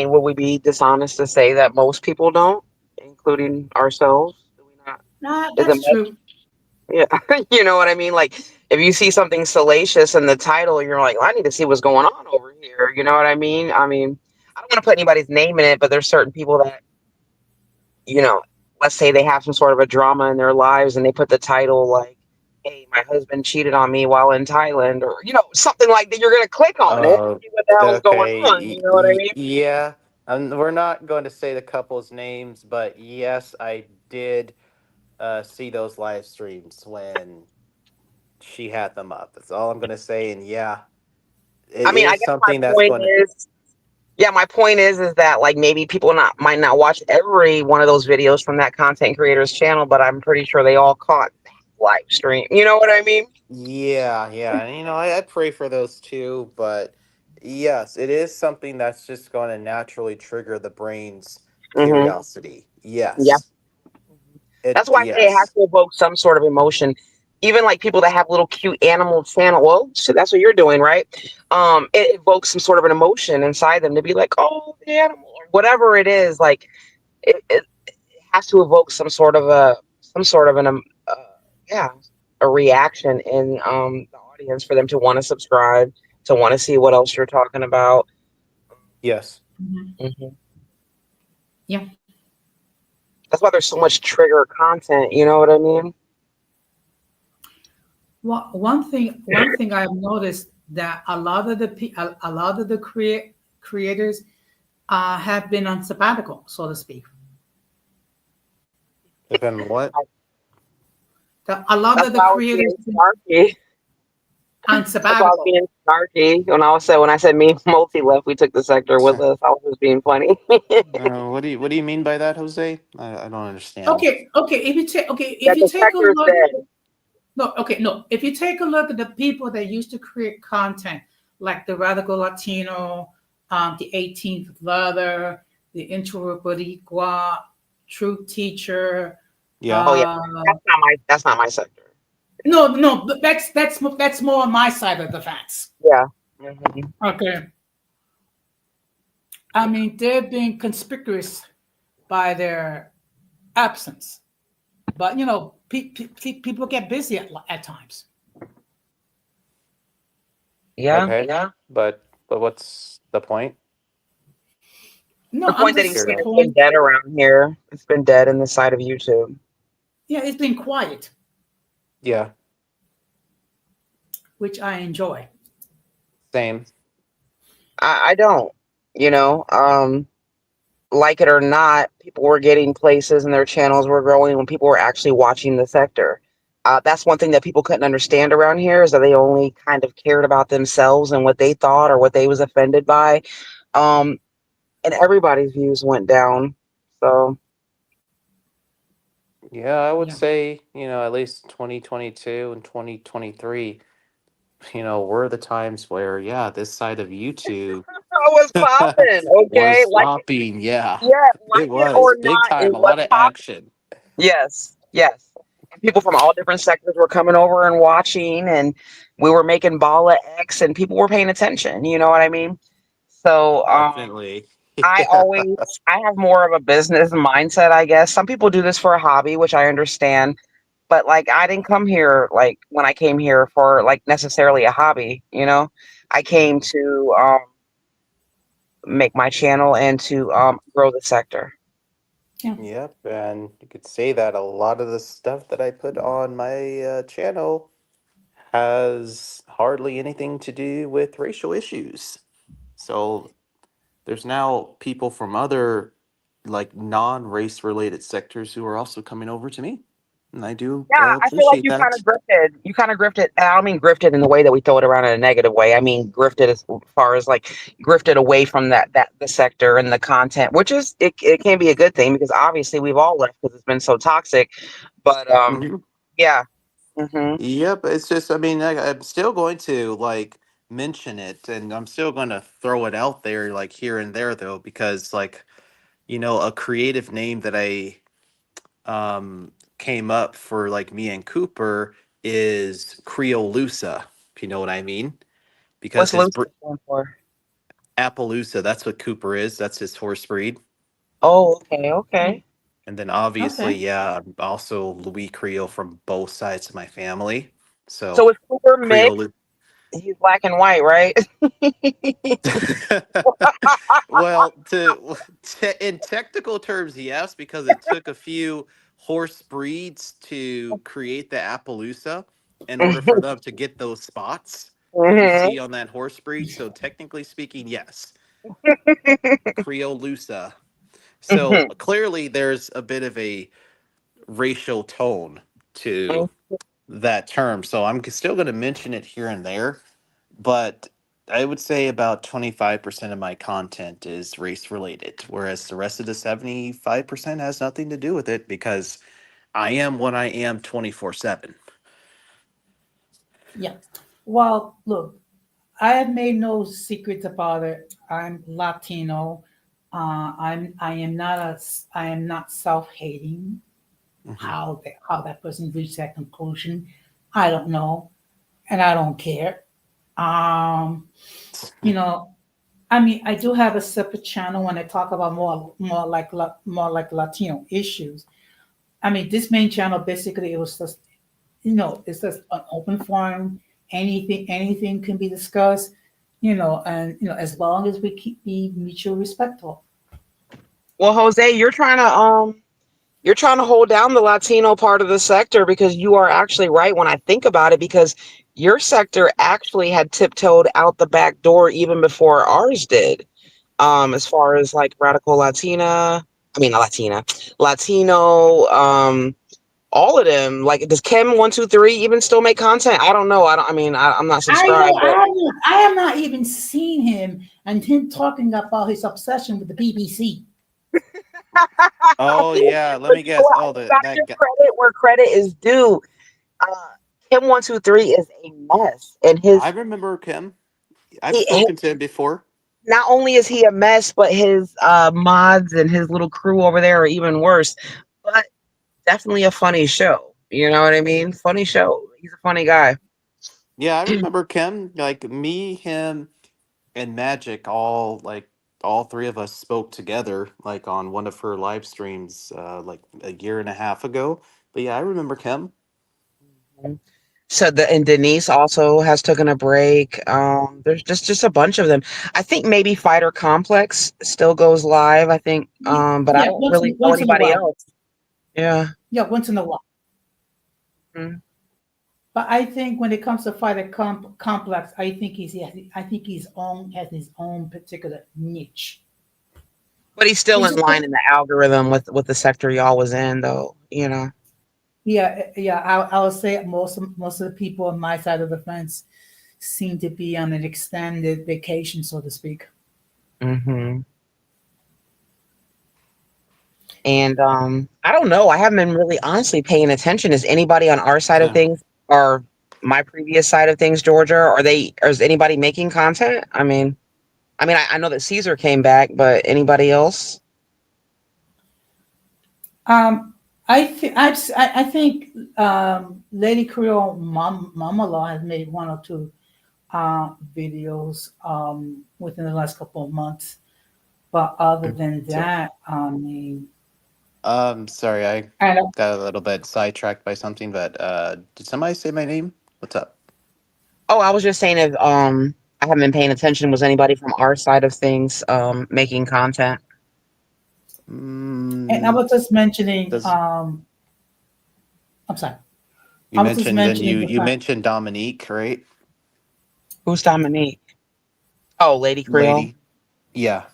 would we be dishonest to say that most people don't, including ourselves? Do we not? Nah, Is it that's much? true. Yeah, you know what I mean? Like if you see something salacious in the title, you're like, well, I need to see what's going on over here. You know what I mean? I don't want to put anybody's name in it, but there's certain people that, you know, let's say they have some sort of a drama in their lives and they put the title like, hey, my husband cheated on me while in Thailand, or, something like that. You're going to click on it and Uh, see what the hell's going okay. on. You know what I mean? Yeah. We're not going to say the couple's names, but yes, I did see those live streams when she had them up. That's all I'm going to say. And yeah, it I is guess my something that's point going to. is, yeah, my point is that like maybe people not might not watch every one of those videos from that content creator's channel, but I'm pretty sure they all caught that live stream. You know what I mean? Yeah, yeah. And, I pray for those too, but yes, it is something that's just going to naturally trigger the brain's Hmm. curiosity. Yeah. Yes. That's why I say it has Yes. to evoke some sort of emotion. Even like people that have little cute animal channel. Well, shit, that's what you're doing, right? It evokes some sort of an emotion inside them to be like, oh, the animal, or whatever it is. Like it has to evoke some sort of yeah, a reaction in the audience for them to want to subscribe, to want to see what else you're talking about. Yes. Mhm. Hmm. Yeah. That's why there's so much trigger content. You know what I mean? Well, one thing I've noticed that a lot of the creators have been on sabbatical, so to speak. If I'm what? A lot That's of the why I was creators being have been snarky. on That's why I was sabbatical. being snarky when I said me and Multi left. We took the sector with us. I was just being funny. What do you mean by that, Jose? I don't understand. Okay. If That you the take a sector is look, dead. no, okay, no. If you take a look at the people that used to create content, like the Radical Latino, the 18th Brother, the Intro Boricua, Truth Teacher, Yeah. Oh yeah, uh, that's not my sector. no, but that's more on my side of the fence. Yeah. Hmm. Okay, I mean they're being conspicuous by their absence, but people get busy at times. Yeah. Okay. Yeah. But what's the point? No, The I'm point that Just he's just saying curious. it's been point. dead around here. It's been dead in the side of YouTube. Yeah, it's been quiet, Yeah. which I enjoy. Same. I don't. You know, like it or not, people were getting places and their channels were growing when people were actually watching the sector. That's one thing that people couldn't understand around here is that they only kind of cared about themselves and what they thought or what they was offended by. Um, and everybody's views went down. So Yeah, I would Yeah. say, at least 2022 and 2023, were the times where, yeah, this side of YouTube I was popping, okay? was popping. Yeah, Yeah, it like it was or big not, time, it a was lot of popping. action. Yes, yes. And people from all different sectors were coming over and watching, and we were making Bala X, and people were paying attention. You know what I mean? So, Definitely. I Yeah. always, I have more of a business mindset, I guess. Some people do this for a hobby, which I understand, but like, I didn't come here like when I came here for like necessarily a hobby. I came to make my channel and to grow the sector. Yeah. Yep, and you could say that a lot of the stuff that I put on my channel has hardly anything to do with racial issues. So there's now people from other like non-race related sectors who are also coming over to me, and I do Yeah, I feel like appreciate you kind that. of grifted. You kind of grifted. And I don't mean grifted in the way that we throw it around in a negative way. I mean grifted as far as like grifted away from that the sector and the content, which is it can be a good thing because obviously we've all left because it's been so toxic. But Mhm. yeah. Hmm. Yep, it's just, I mean, I'm still going to like mention it, and I'm still going to throw it out there like here and there though, because like, a creative name that I came up for like me and Cooper is Creolusa, if you know what I mean, because What's his Lucy stand for? Appaloosa, that's what Cooper is. That's his horse breed. Oh, okay, okay. And then obviously, Okay. yeah, I'm also Louis Creole from both sides of my family. So So it's super mixed. Creole He's black and white, right? well, in technical terms, yes, because it took a few horse breeds to create the Appaloosa in order for them to get those spots that you Mhm. see on that horse breed. So technically speaking, yes, Creolusa. So Mhm. clearly, there's a bit of a racial tone to that term. So I'm still going to mention it here and there, but I would say about 25% of my content is race related, whereas the rest of the 75% has nothing to do with it because I am what I am 24/7. Yeah. Well, look, I have made no secrets about it. I'm Latino. I am not self-hating. Hmm. How that person reached that conclusion, I don't know, and I don't care. Um, you know, I mean, I do have a separate channel when I talk about more like Latino issues. I mean, this main channel basically it was just it's just an open forum. Anything can be discussed. And as long as we keep be mutual respectful. Well, Jose, you're trying to hold down the Latino part of the sector because you are actually right when I think about it because your sector actually had tiptoed out the back door even before ours did. As far as like radical not Latina, Latino, all of them. Like, does Kim 123 even still make content? I don't know. I don't. I mean, I'm not I know subscribed, but I have not even seen him and him talking about his obsession with the BBC. Oh yeah, let but me you know guess. what? Oh, I gotta that give guy. credit where credit is due. Uh, Kim 123 is a mess, and I his remember Kim. I've he spoken to him before. not only is he a mess, but his mods and his little crew over there are even worse. But definitely a funny show. You know what I mean? Funny show. He's a funny guy. Yeah, I remember Kim. Like me, him, and Magic all three of us spoke together like on one of her live streams like a year and a half ago. But yeah, I remember Kim. Mhm. So and Denise also has taken a break. There's just a bunch of them. I think maybe Fighter Complex still goes live. I think, but I Yeah, don't really know once in a anybody while. else. Yeah. Yeah, once in a while. Mm. But I think when it comes to fighter complex, I think has his own particular niche. But he's still He's in just line in the algorithm with the sector y'all was in, though. You know. yeah. I would say most of the people on my side of the fence seem to be on an extended vacation, so to speak. Hmm. And I don't know. I haven't been really honestly paying attention. Is anybody on our side of things or my previous side of things, Georgia? Or is anybody making content? I know that Caesar came back, but anybody else? Um, I think Lady Creole Mama Law has made one or two videos within the last couple of months. But other than So, that, I mean, sorry, I and got a little bit sidetracked by something, but did somebody say my name? What's up? Oh, I was just saying if I haven't been paying attention. Was anybody from our side of things making content? and I Mm, was just mentioning, does I'm sorry, you I was just mentioned then mentioning the you fact, mentioned Dominique, right? Who's Dominique? Oh, Lady Creole. Lady. Yeah.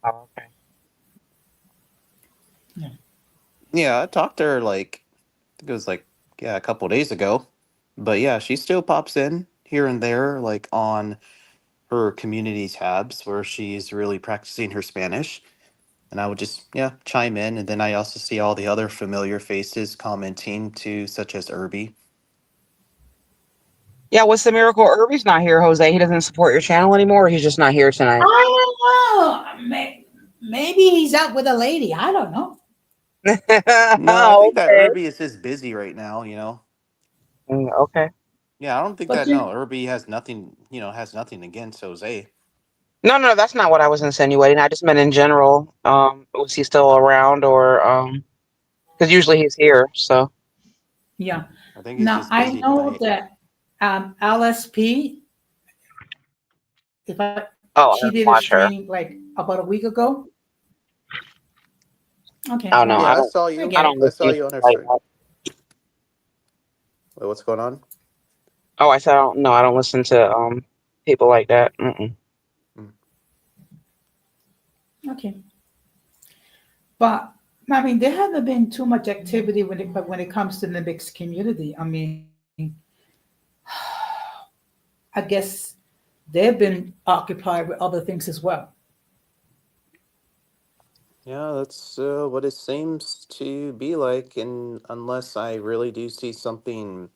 Oh, okay. yeah. Yeah, I talked to her like I think it was like yeah, a couple days ago. But yeah, she still pops in here and there like on her community tabs where she's really practicing her Spanish. And I would just, yeah, chime in. And then I also see all the other familiar faces commenting too, such as Irby. Yeah, what's the miracle? Irby's not here, Jose. He doesn't support your channel anymore. Or he's just not here tonight. I don't know. Maybe he's out with a lady. I don't know. No, I think that Okay. Irby is just busy right now, you know. Okay. Yeah, I don't think But that no, Irby has nothing, has nothing against Jose. No, no, that's not what I was insinuating. I just meant in general. Was he still around or because usually he's here. So Yeah. I think he's Now just I busy know tonight. that LSP, if I oh, I she don't did a watch her. stream like about a week ago. Okay, Oh no, well, Yeah, I I don't. saw I you. I get it. don't I listen saw to you on her like stream. that. Wait, what's going on? Oh, I said I don't. No, I don't listen to people like that. Mm-mm. Mm. Okay, but I mean, there haven't been too much activity when it comes to the mixed community. I mean, I guess they've been occupied with other things as well. Yeah, that's what it seems to be like, and unless I really do see something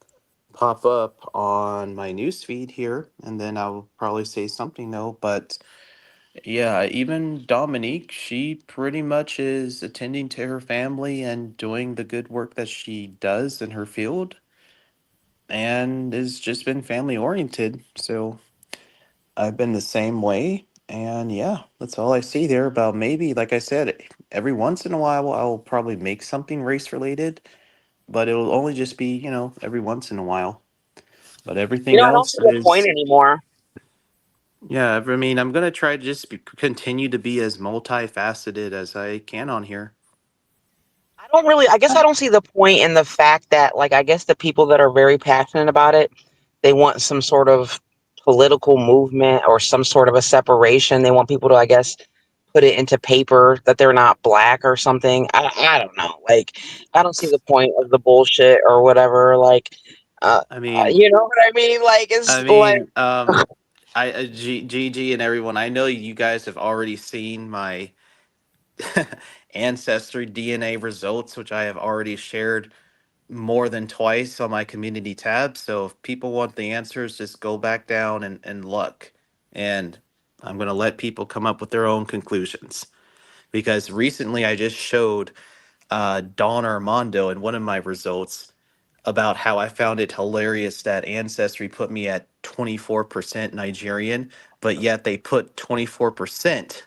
pop up on my news feed here, and then I'll probably say something though. But yeah, even Dominique, she pretty much is attending to her family and doing the good work that she does in her field, and has just been family oriented. So I've been the same way. And yeah, that's all I see there. About maybe, like I said, every once in a while, I'll probably make something race related, but it'll only just be, every once in a while. But everything I don't else see the point is, anymore. yeah, I mean, I'm going to try to just continue to be as multifaceted as I can on here. I don't really. I guess I don't see the point in the fact that, like, I guess the people that are very passionate about it, they want some sort of political movement or some sort of a separation. They want people to, I guess, put it into paper that they're not black or something. I don't know. Like, I don't see the point of the bullshit or whatever. Like, I mean, you know what I mean? Like, it's I like, mean, Gigi and everyone, I know you guys have already seen my ancestry DNA results, which I have already shared more than twice on my community tab. So if people want the answers, just go back down and look. And I'm going to let people come up with their own conclusions. Because recently I just showed Don Armando in one of my results about how I found it hilarious that Ancestry put me at 24% Nigerian, but yet they put 24%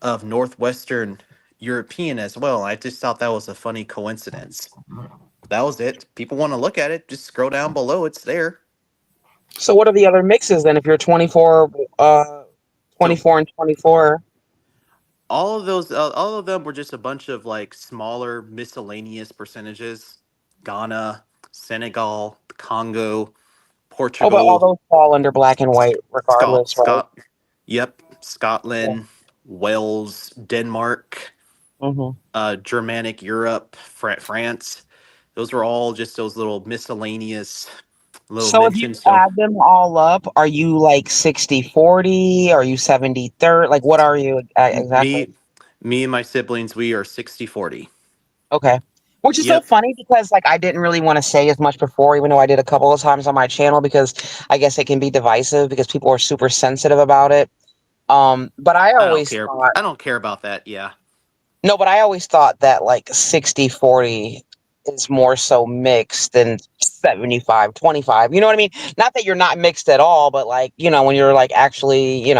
of Northwestern European as well. I just thought that was a funny coincidence. That was it. People want to look at it, just scroll down below. It's there. so what are the other mixes then? If you're 24, So 24 and 24. all of them were just a bunch of like smaller miscellaneous percentages. Ghana, Senegal, Congo, Oh, but all Portugal, those fall under black and white regardless, right? Scott. Yep, Yeah. Scotland, Wales, Denmark, Hmm. Germanic Europe, France. Those were all just those little miscellaneous little So if you mentions. So add them all up, are you like 60/40? Are you 70/30? Like, what are you exactly? me, me and my siblings, we are 60/40. Okay. Which is so Yep. funny because like I didn't really want to say as much before, even though I did a couple of times on my channel because I guess it can be divisive because people are super sensitive about it. But I I don't always care. thought I don't care about that. Yeah. no, but I always thought that like 60/40 is more so mixed than 75/25. You know what I mean? Not that you're not mixed at all, but like, when you're like actually,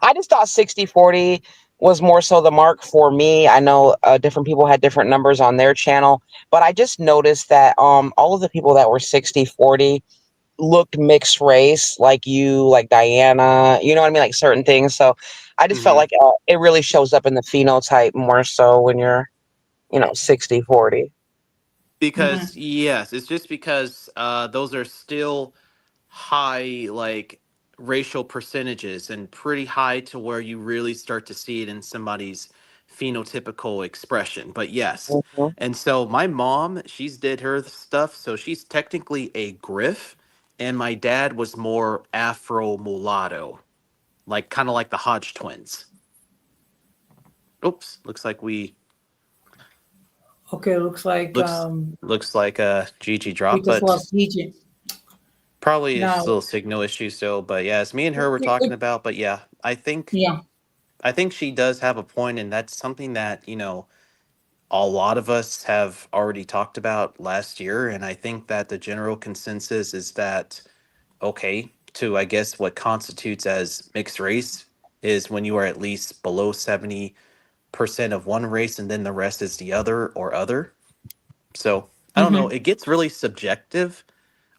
I just thought 60/40 was more so the mark for me. I know different people had different numbers on their channel, but I just noticed that all of the people that were 60/40 looked mixed race, like you, like Diana, you know what I mean? Like certain things. So I just felt Hmm. like it really shows up in the phenotype more so when you're, 60/40. Hmm. Because yes, it's just because those are still high, like racial percentages, and pretty high to where you really start to see it in somebody's phenotypical expression. But yes, Mhm. and so my mom, she's did her stuff, so she's technically a Griff, and my dad was more Afro mulatto, like kind of like the Hodge twins. Oops, looks like we Okay, looks like looks like Gigi we dropped, just but lost Gigi. probably a Now, little signal issue still. But yeah, it's me and her we're talking about. But yeah, yeah. I think she does have a point, and that's something that a lot of us have already talked about last year. And I think that the general consensus is that okay, to I guess what constitutes as mixed race is when you are at least below 70% of one race, and then the rest is the other or other. So I don't know. Mm-hmm. It gets really subjective.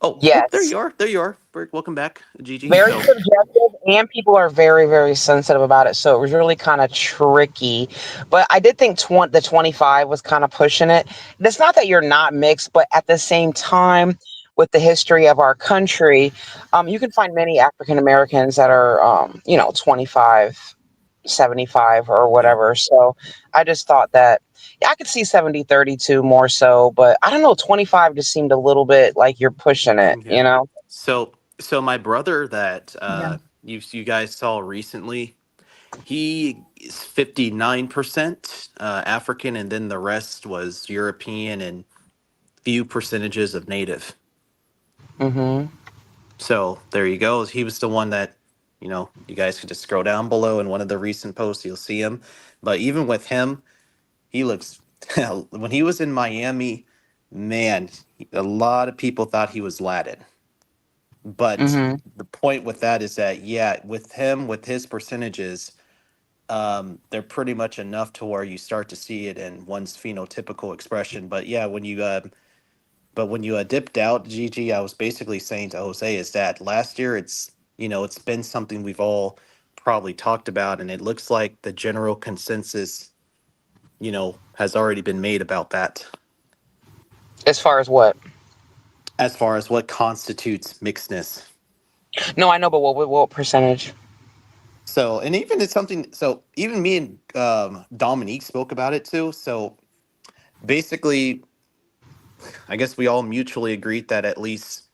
Oh, there Yes. you are. There you are. Welcome back, Gigi. Very So subjective, and people are very, very sensitive about it. So it was really kind of tricky. But I did think the 25 was kind of pushing it. And it's not that you're not mixed, but at the same time, with the history of our country, you can find many African Americans that are, 25, 75, or yeah, whatever. So I just thought that, yeah, I could see 70-32 more so, but I don't know, 25 just seemed a little bit like you're pushing it, yeah. you know? So my brother that Yeah. you guys saw recently, he is 59% African, and then the rest was European and few percentages of Native. Mm-hmm. So there you go. He was the one that, you guys could just scroll down below in one of the recent posts, you'll see him. But even with him, he looks, when he was in Miami, man, a lot of people thought he was Latin. But Mm-hmm. the point with that is that, yeah, with him, with his percentages, they're pretty much enough to where you start to see it in one's phenotypical expression. But yeah, when you dipped out, Gigi, I was basically saying to Jose is that last year it's been something we've all probably talked about, and it looks like the general consensus, has already been made about that As far as what? as far as what constitutes mixedness. No, I know, but what percentage? So, and even it's something. So, even me and Dominique spoke about it too. So, basically, I guess we all mutually agreed that at least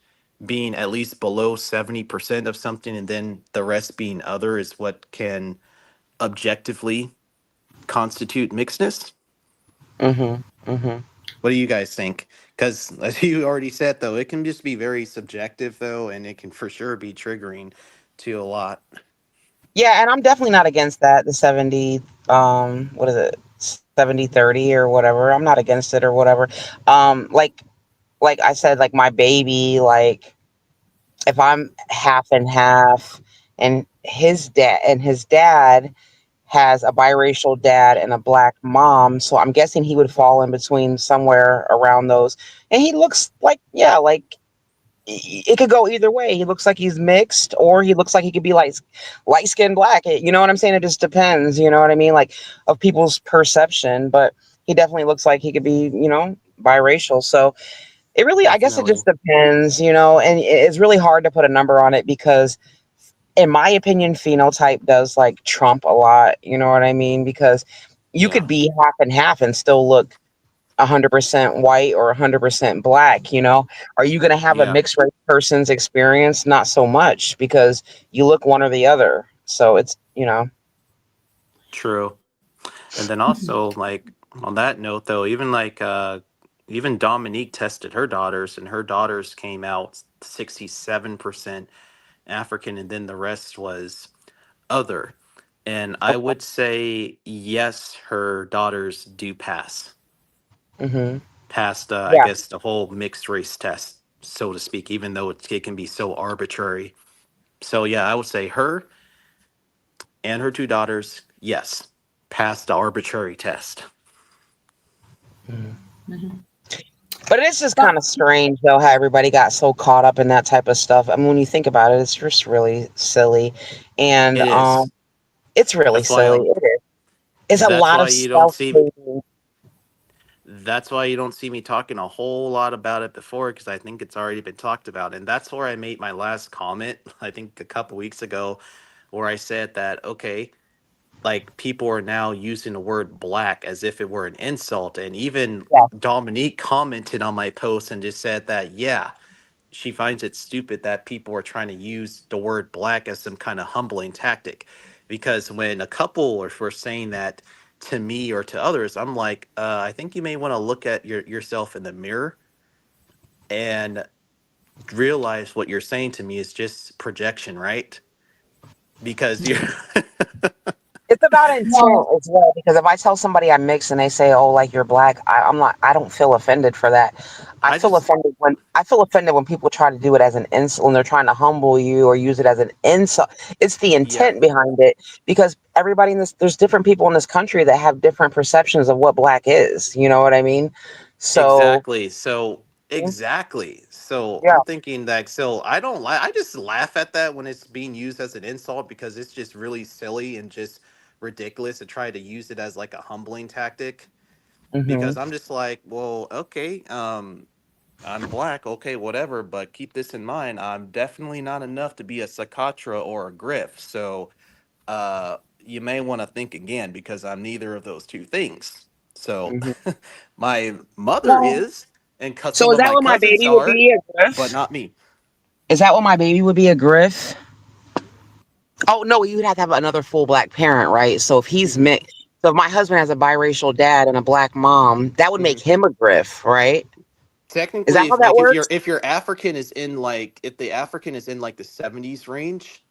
being at least below 70% of something and then the rest being other is what can objectively constitute mixedness. Mm-hmm. Mm-hmm. What do you guys think? Because as you already said, though, it can just be very subjective, though, and it can for sure be triggering to a lot. Yeah, and I'm definitely not against that. The 70, what is it? 70-30 or whatever. I'm not against it or whatever. Like I said, like my baby, like if I'm half and half, and his dad has a biracial dad and a black mom, so I'm guessing he would fall in between somewhere around those. And he looks like, yeah, like it could go either way. He looks like he's mixed, or he looks like he could be like light skinned black. You know what I'm saying? It just depends. You know what I mean? Like of people's perception. But he definitely looks like he could be, biracial. So it really, I guess, it Definitely. just depends. And it's really hard to put a number on it because, in my opinion, phenotype does like trump a lot. You know what I mean? Because you Yeah. could be half and half and still look 100% white or 100% black. Are you going to have a Yeah. mixed race person's experience? Not so much, because you look one or the other. So it's. True. And then also, like, on that note, though, even Dominique tested her daughters, and her daughters came out 67% African, and then the rest was other. And I would say yes, her daughters do Hmm. past I Yeah. guess the whole mixed race test, so to speak, even though it can be so arbitrary. So yeah, I would say her and her two daughters, yes, passed the arbitrary test. Mhm. Mm-hmm. But it's just But kind of strange, though, how everybody got so caught up in that type of stuff. I mean, when you think about it, it's just really silly. And It is. it's really That's why silly. I, It is. It's a that's lot why of you don't self see hating. that's why you don't see me talking a whole lot about it before, because I think it's already been talked about. And that's where I made my last comment, I think a couple weeks ago, where I said that okay, like people are now using the word black as if it were an insult. And even Yeah. Dominique commented on my post and just said that, yeah, she finds it stupid that people are trying to use the word black as some kind of humbling tactic. Because when a couple were saying that to me or to others, I'm like, I think you may want to look at yourself in the mirror and realize what you're saying to me is just projection, right? Because you're, It's about intent no, as well, because if I tell somebody I'm mixed and they say, "Oh, like you're black," I'm not. I don't feel offended for that. I I feel just, offended when people try to do it as an insult, when they're trying to humble you or use it as an insult. It's the yeah, intent behind it, because there's different people in this country that have different perceptions of what black is. You know what I mean? So Exactly. So exactly. So yeah. I'm thinking that so I don't like I just laugh at that when it's being used as an insult because it's just really silly and just ridiculous to try to use it as like a humbling tactic Hmm. because I'm just like, well, okay, I'm black, okay, whatever, but keep this in mind, I'm definitely not enough to be a Sakatra or a Griff. So you may want to think again because I'm neither of those two things. So Hmm. my mother Well, is, and So some is of that my what my cousins baby would are, be? A but griff? not me. Is that what my baby would be? A griff? Oh no, you would have to have another full black parent, right? So if he's Hmm. mixed, so if my husband has a biracial dad and a black mom, that would Hmm. make him a griff, right? Is that Technically, how if that like works? if your African is in like if the African is in like the 70s range,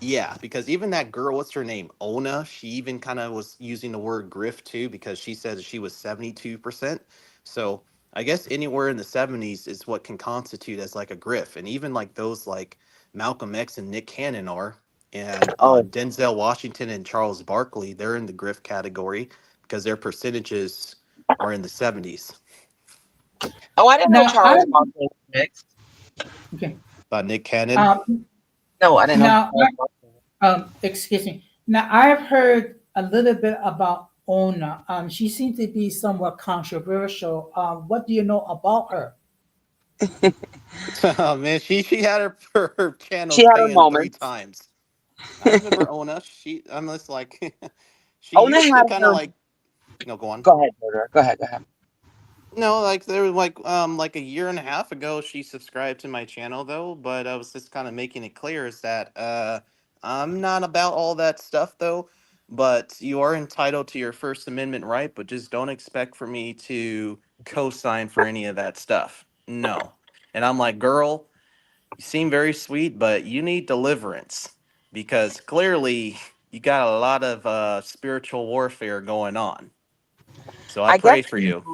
yeah, because even that girl, what's her name? Ona, she even kind of was using the word grift too because she said that she was 72%. So I guess anywhere in the 70s is what can constitute as like a griff. And even like those like Malcolm X and Nick Cannon are, and Oh, Denzel Washington and Charles Barkley, they're in the grift category because their percentages are in the 70s. oh, I didn't know now I Charles Barkley was mixed. okay. Nick Cannon. Um, No, I didn't know now, Charles Barkley. excuse me. Now I've heard a little bit about Ona. She seems to be somewhat controversial. What do you know about her? Oh man, she had her She channels had her banned three moments. times. I remember Ona. I'm just like, she Ona used to had kind of her. like, no, go on. Go ahead, Murder. Go ahead. Go ahead. No, like there was like a year and a half ago, she subscribed to my channel though, but I was just kind of making it clear is that I'm not about all that stuff though, but you are entitled to your First Amendment right, but just don't expect for me to co-sign for any of that stuff. No. And I'm like, girl, you seem very sweet, but you need deliverance because clearly you got a lot of spiritual warfare going on. So I I guess, pray for you.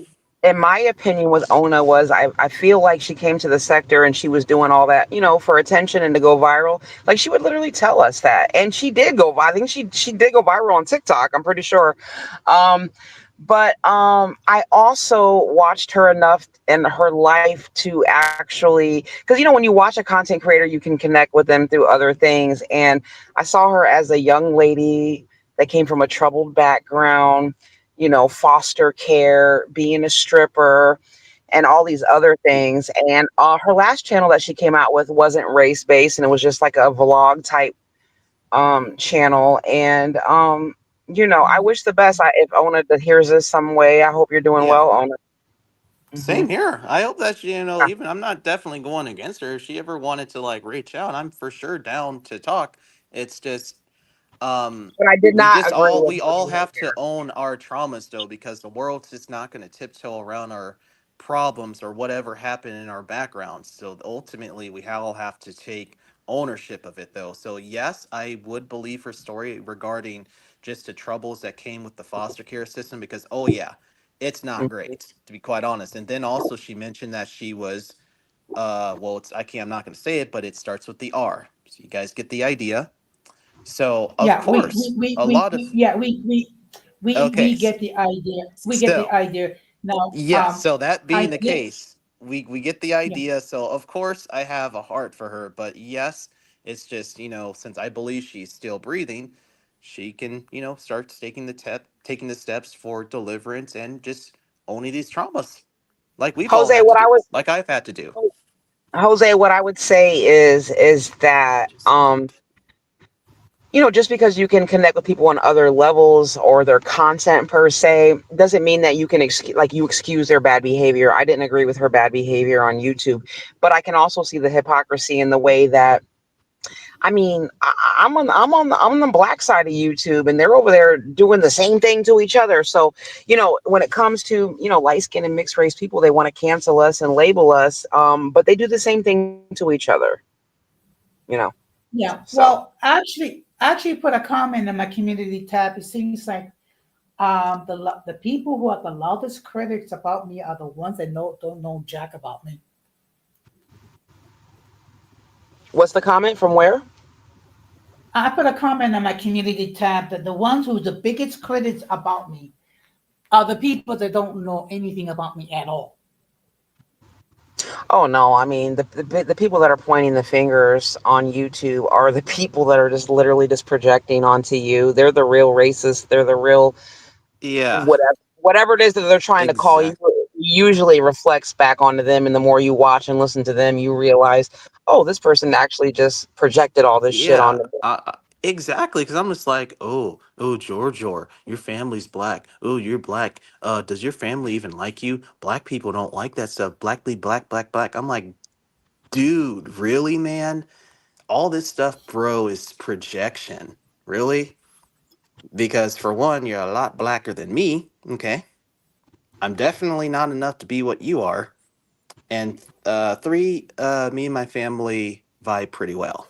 in my opinion, with Ona was I feel like she came to the sector and she was doing all that, for attention and to go viral. Like she would literally tell us that, and she did go. I think she did go viral on TikTok. I'm pretty sure. Um, but I also watched her enough in her life to actually, because when you watch a content creator, you can connect with them through other things. And I saw her as a young lady that came from a troubled background, foster care, being a stripper, and all these other things. And her last channel that she came out with wasn't race based, and it was just like a vlog type channel. And I wish the best. If Ona hears this some way, I hope you're doing Yeah. well, Ona. Hmm. Same here. I hope that she, even I'm not definitely going against her. If she ever wanted to like reach out, I'm for sure down to talk. It's just But I did we not just agree all with we her all have to behavior. own our traumas though, because the world's just not going to tiptoe around our problems or whatever happened in our backgrounds. So ultimately, we all have to take ownership of it though. So yes, I would believe her story regarding just the troubles that came with the foster care system because oh yeah, it's not Mhm. great to be quite honest. And then also she mentioned that she was well, it's I can't I'm not going to say it, but it starts with the R. So you guys get the idea. So of Yeah, course, a lot of yeah, okay, we get the idea. We get the so idea. Now, yes, so that I being the get case, we get the yeah, idea. So of course I have a heart for her, but yes, it's just since I believe she's still breathing, she can start taking the steps for deliverance and just owning these traumas like we've all Jose, had to what I do, was like I've had to do. Jose, what I would say is that just because you can connect with people on other levels or their content per se doesn't mean that you can excuse their bad behavior. I didn't agree with her bad behavior on YouTube, but I can also see the hypocrisy in the way that I'm on the black side of YouTube, and they're over there doing the same thing to each other. So when it comes to light skinned and mixed race people, they want to cancel us and label us, but they do the same thing to each other. You know, yeah. so. Well, actually put a comment in my community tab. It seems like the people who are the loudest critics about me are the ones that don't know jack about me. What's the comment from where? I put a comment on my community tab that the ones who's the biggest critics about me are the people that don't know anything about me at all. Oh no, I mean the people that are pointing the fingers on YouTube are the people that are just literally just projecting onto you. They're the real racists. They're the real Yeah, whatever it is that they're trying to call you. exact. Usually reflects back onto them, and the more you watch and listen to them, you realize, oh, this person actually just projected all this shit Yeah, on them. exactly. Because I'm just like, oh, George, or your family's black. Oh, you're black. Does your family even like you? Black people don't like that stuff. Black lead black, black, black. I'm like, dude, really, man? All this stuff, bro, is projection. Really? Because for one, you're a lot blacker than me. Okay, I'm definitely not enough to be what you are. And three, me and my family vibe pretty well.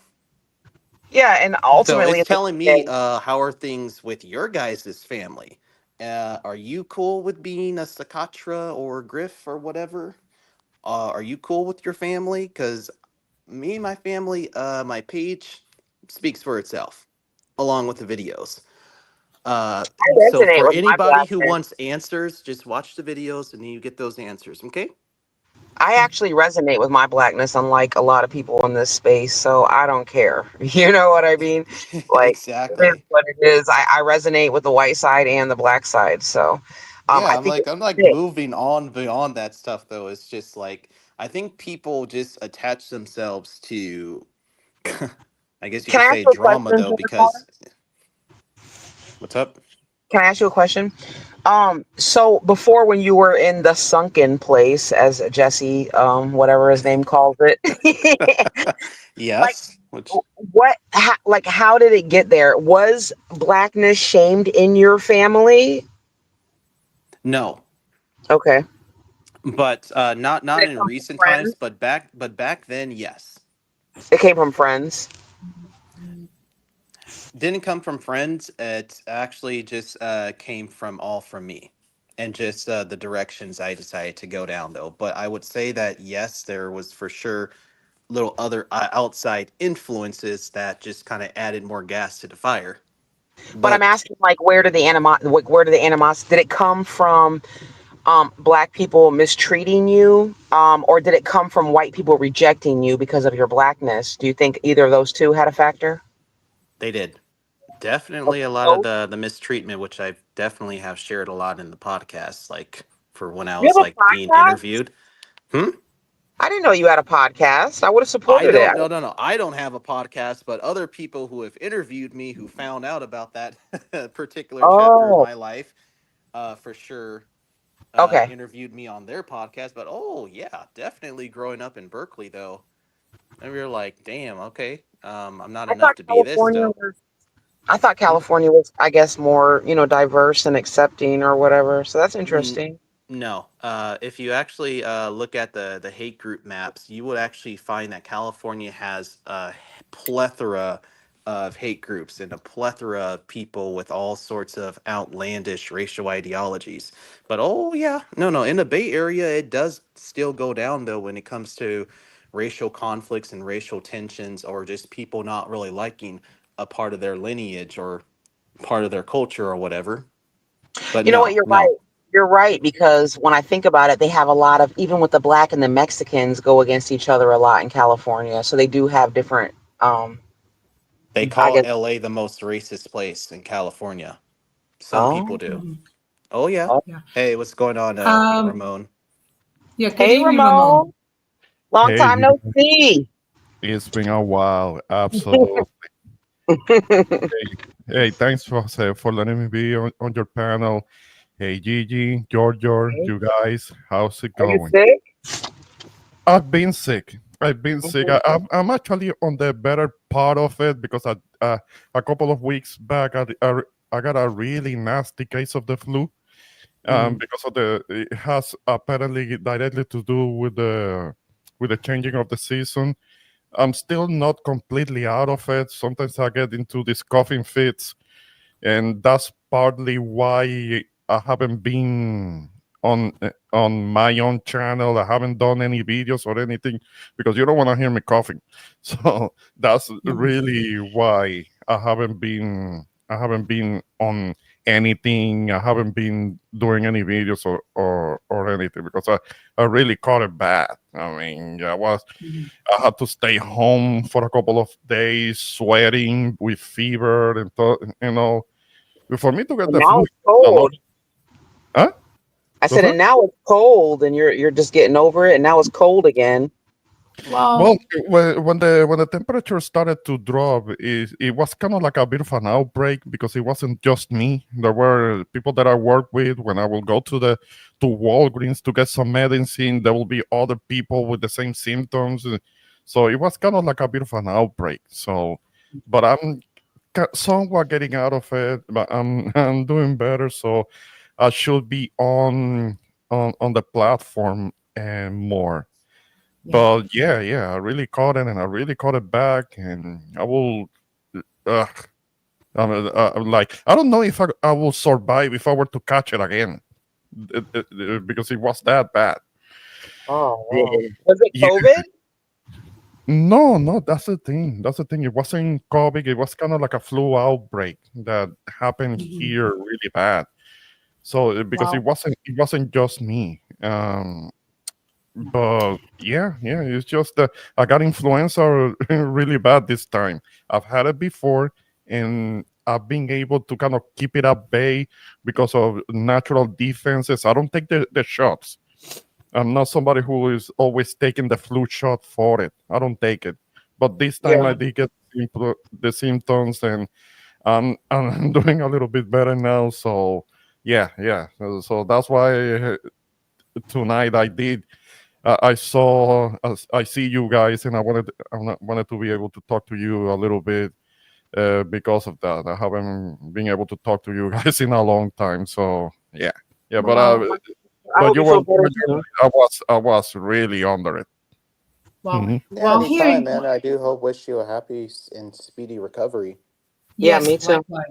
Yeah, and So ultimately, it's at the telling end me, of the day, how are things with your guys' family? Are you cool with being a Sakatra or Griff or whatever? Are you cool with your family? Because me and my family, my page speaks for itself, along with the videos. Uh, I so resonate for with my anybody who blackness. wants answers, just watch the videos and you get those answers. Okay? I actually resonate with my blackness, unlike a lot of people in this space. So I don't care. You know what I mean? Like it is Exactly. what it is. I resonate with the white side and the black side. So, Yeah, I think it's I'm like sick. moving on beyond that stuff though. It's just like I think people just attach themselves to I guess you Can could I ask say you a drama question, though, Jennifer? because what's up? Can I ask you a question? So before, when you were in the sunken place, as Jesse, whatever his name calls it, like Yes, which how did it get there? Was blackness shamed in your family? no, Okay. but Did not it in come from recent times, friends? but back then, yes. It came from friends. Didn't come from friends. It actually just came from all from me, and just the directions I decided to go down though. But I would say that yes, there was for sure little other outside influences that just kind of added more gas to the fire. But I'm But asking, like, where did the animosity? Did it come from black people mistreating you, or did it come from white people rejecting you because of your blackness? Do you think either of those two had a factor? they did definitely a lot of Both? the mistreatment, which I definitely have shared a lot in the podcast, like for when I You was have like a being podcast? interviewed. Hmm? I didn't know you had a podcast. I would have I supported it. don't no no no I don't have a podcast, but other people who have interviewed me who found out about that particular chapter in Oh, my life, for sure okay. interviewed me on their podcast. But oh yeah, definitely growing up in Berkeley though. And we were like, damn, okay. I'm not I enough thought to be this California though. was. I thought Hmm? California was, I guess, more diverse and accepting or whatever. So that's N- interesting. no. If you actually look at the hate group maps, you would actually find that California has a plethora of hate groups and a plethora of people with all sorts of outlandish racial ideologies. But oh yeah, no, in the Bay Area, it does still go down though when it comes to racial conflicts and racial tensions, or just people not really liking a part of their lineage or part of their culture or whatever. But You know what? no, You're right. no. You're right, because when I think about it, they have a lot of, even with the black and the Mexicans go against each other a lot in California. So they do have different, They I call guess. LA the most racist place in California. Some people Oh, do. Mhm. Oh yeah. oh. Yeah. Hey, what's going on, Um, Ramon? yeah, good Hey, evening, Ramon. Ramon. Long Hey, time you no guys, see. it's been a while. Absolutely. Hey, thanks for letting me be on your panel. Hey, Gigi, Giorgio, Hey, you guys, how's it are you going? sick? I've been sick. I've been sick. Mhm. I'm actually on the better part of it because a couple of weeks back I got a really nasty case of the flu. Mm. Because of the it has apparently directly to do with the changing of the season. I'm still not completely out of it. Sometimes I get into these coughing fits, and that's partly why I haven't been on my own channel. I haven't done any videos or anything because you don't want to hear me coughing. So that's Mhm. really why I haven't been haven't been on anything. I haven't been doing any videos or anything because I really caught it bad. I mean, Mhm. I had to stay home for a couple of days, sweating with fever and for me to get And the now flu, it's a lot. cold. Huh? I What's said, and that? now it's cold, and you're just getting over it, and now it's cold again. Well, Well, when the temperature started to drop, it was kind of like a bit of an outbreak because it wasn't just me. There were people that I work with. When I will go to Walgreens to get some medicine, there will be other people with the same symptoms. So it was kind of like a bit of an outbreak. So, but I'm somewhat getting out of it. But I'm doing better. So I should be on the platform and more. yeah. But yeah, I really caught it, and I really caught it back, and I will. Ugh, I'm like, I don't know if I will survive if I were to catch it again, because it was that bad. Oh wow! Uh, Was it yeah, COVID? no, no, that's the thing. That's the thing. It wasn't COVID. It was kind of like a flu outbreak that happened Mhm. here really bad. So because Wow. it wasn't just me. But yeah, it's just that I got influenza really bad this time. I've had it before, and I've been able to kind of keep it at bay because of natural defenses. I don't take the shots. I'm not somebody who is always taking the flu shot for it. I don't take it. But this time Yeah. I did get the symptoms, and I'm doing a little bit better now. So yeah. So that's why tonight I saw, I see you guys, and I wanted to be able to talk to you a little bit because of that. I haven't been able to talk to you guys in a long time, so yeah. But Well, I but hope you you were, feel better soon. I was really under it. well, Hmm. Yeah, well. anytime, Here, man. I do hope wish you a happy and speedy recovery. Yeah, yes, me too. likewise.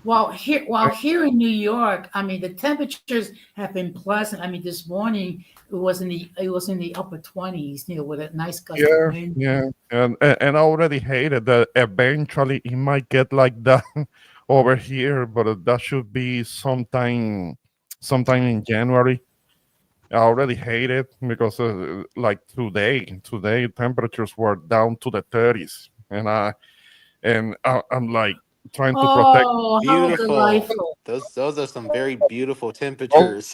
Well, here in New York, I mean, the temperatures have been pleasant. I mean, this morning it was in the upper 20s, with a nice gust of Yeah, wind. yeah, and I already hated that. Eventually, it might get like that over here, but that should be sometime in January. I already hate it because like today temperatures were down to the 30s, I'm like trying to protect. Oh, how Beautiful. delightful! Those are some very beautiful Don't temperatures.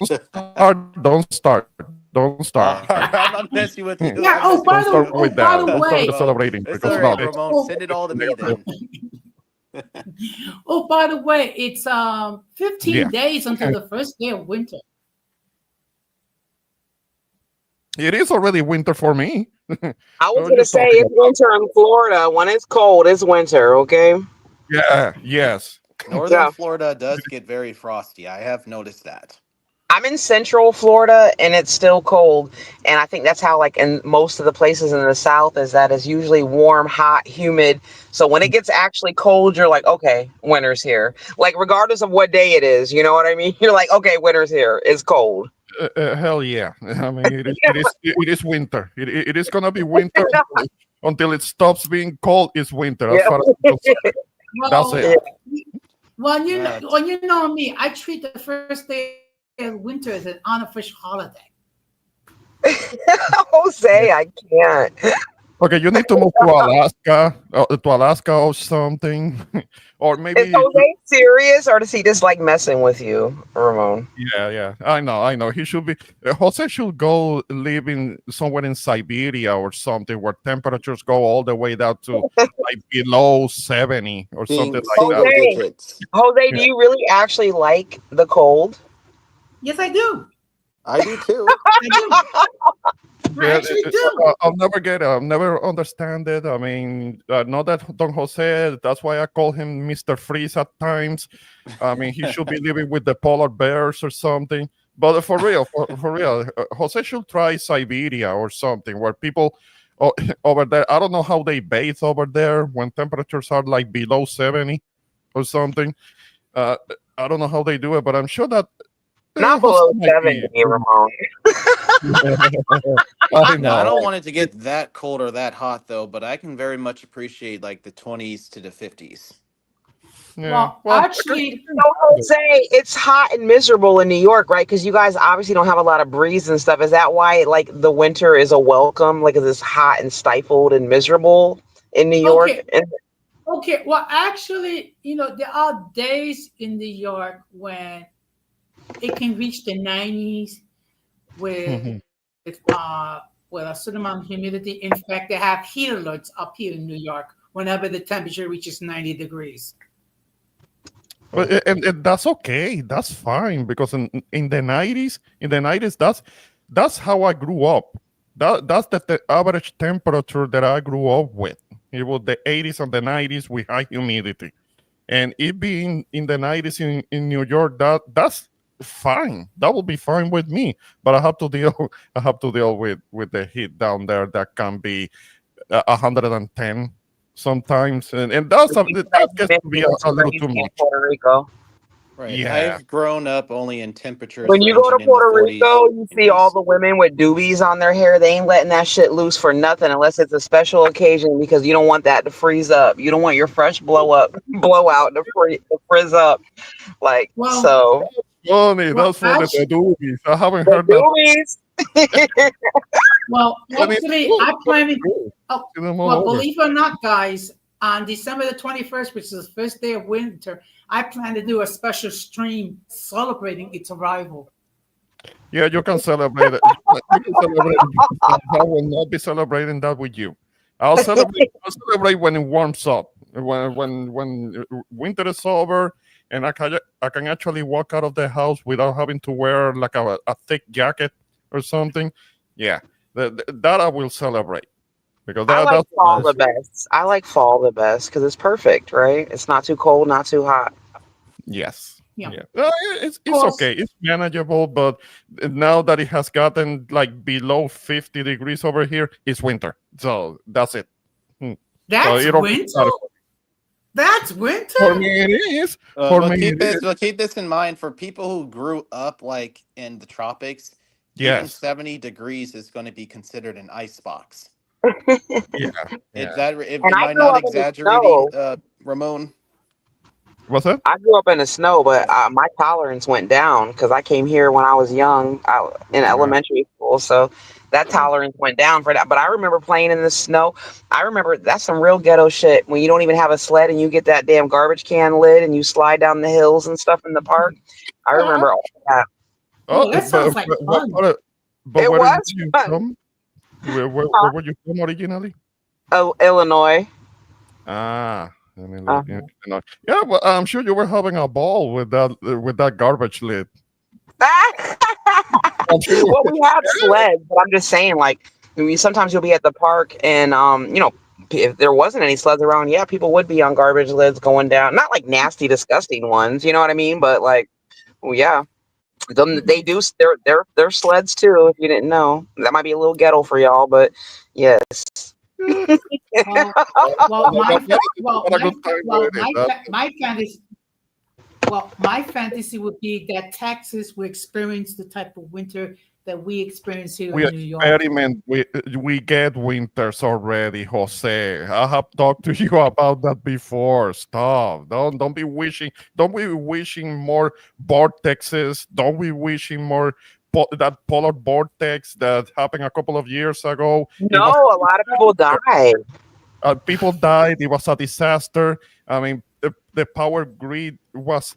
start, don't start. I'm not messing with you. Yeah. I'm Don't messing start with with you. that. Oh, by Don't the start with the way, celebrating It's because all no, right, oh, it's Ramon. oh, Send it all to me then. oh, by the way, it's yeah. 15 days until the first day of winter. It is already winter for me. I What was are gonna you say talking it's about? winter in Florida. When it's cold, it's winter. Okay. Yeah, yes. Northern Yeah. Florida does get very frosty. I have noticed that. I'm in Central Florida, and it's still cold. And I think that's how, like, in most of the places in the South, is that it's usually warm, hot, humid. So when it gets actually cold, you're like, okay, winter's here. Like, regardless of what day it is, you know what I mean? You're like, okay, winter's here. It's cold. Hell yeah. I mean, it is winter. It is gonna be winter until it stops being cold. It's winter as Yeah. far as I'm concerned. That's Well, it. Yeah. But you know me, I treat the first day of winter as an unofficial holiday. Jose, I can't. Okay, you need to move to Alaska or something, or Is maybe. Jose serious, or does he just like messing with you, Ramon? Yeah. I know. He should be. Jose should go live in somewhere in Siberia or something where temperatures go all the way down to like below 70 or something seeing like that. single Jose, digits. Jose, Yeah. do you really actually like the cold? Yes, I do. I do too. I do. I Yeah, actually do. I'll never get it. I'll never understand it. I mean, not that Don Jose. That's why I call him Mr. Freeze at times. I mean, he should be living with the polar bears or something. But for real, Jose should try Siberia or something where people over there. I don't know how they bathe over there when temperatures are like below 70 or something. Uh, I don't know how they do it, but I'm sure that Not Jose below might 70, be. Ramon. I Yeah, I know. don't want it to get that cold or that hot though, but I can very much appreciate like the 20s to the 50s. Yeah. Well, Well, actually, So Jose, it's hot and miserable in New York, right? Because you guys obviously don't have a lot of breeze and stuff. Is that why like the winter is a welcome? Like, is this hot and stifled and miserable in New York? okay, okay. Well, actually, there are days in New York when it can reach the 90s with mhm. with a certain amount of humidity. In fact, they have heat alerts up here in New York whenever the temperature reaches 90 degrees. But and that's okay. That's fine because in the 90s, that's how I grew up. That's the average temperature that I grew up with. It was the 80s and the 90s with high humidity, and it being in the 90s in New York, that's fine. That will be fine with me. But I have to deal. I have to deal with the heat down there that can be 110 sometimes, and that gets to be a little too In much. Puerto Rico. Right. Yeah. I've grown up only in temperatures When you go to ranging in the Puerto 40s Rico, you see all degrees. the women with doobies on their hair. They ain't letting that shit loose for nothing unless it's a special occasion because you don't want that to freeze up. You don't want your fresh blowout to frizz up. Like, Well, so Funny, well, that's funny. The actually, doobies. I haven't the heard that. doobies. well, And it's actually, cool. I plan it. Cool. Oh, See them all well, over. believe it or not, guys, on December the 21st, which is the first day of winter, I plan to do a special stream celebrating its arrival. Yeah, you can celebrate it. You can celebrate it yourself. I will not be celebrating that with you. I'll celebrate when it warms up. When winter is over and I can actually walk out of the house without having to wear like a thick jacket or something. Yeah. That I will celebrate because I like that's what fall Uh, the matters. best. I like fall the best because it's perfect, right? It's not too cold, not too hot. Yes. Yeah, of Yeah. It's course, okay. It's manageable, but now that it has gotten like below 50 degrees over here, it's winter. So that's it. Hmm. So that's it already winter. started. That's winter. For me it is. For but me keep it this, is. but keep this in mind for people who grew up like in the tropics. Even Yes. 70 degrees is going to be considered an ice box. Yeah. Is Yeah. that And am I I grew not up in the exaggerating, snow. Ramon? What's that? I grew up in the snow, but Yeah. my tolerance went down because I came here when I was young, in Yeah. elementary school. So that tolerance went down for that. But I remember playing in the snow. I remember that's some real ghetto shit when you don't even have a sled and you get that damn garbage can lid and you slide down the hills and stuff in the park. I Uh, remember all that. oh, Oh, that sounds like fun. but It where are was you fun. from? Where Huh? were you from originally? Oh, Illinois. Ah, Uh-huh. Illinois. Yeah, well, I'm sure you were having a ball with that garbage lid. I'm sure. Well, we have sleds, but I'm just saying, like, sometimes you'll be at the park, and if there wasn't any sleds around, yeah, people would be on garbage lids going down. Not like nasty, disgusting ones, you know what I mean? But like, well, yeah, they do. They're sleds too. If you didn't know, that might be a little ghetto for y'all, but yes. Well, well, my Not well, a good time with it. my fantasy. Well, my fantasy would be that Texas will experience the type of winter that we experience here We in New York. experiment. We get winters already, Jose. I have talked to you about that before. Stop. Don't be wishing. Don't be wishing more vortexes. Don't be wishing more that polar vortex that happened a couple of years ago. It No, was a lot of people died. people died. It was a disaster. I mean, the power grid was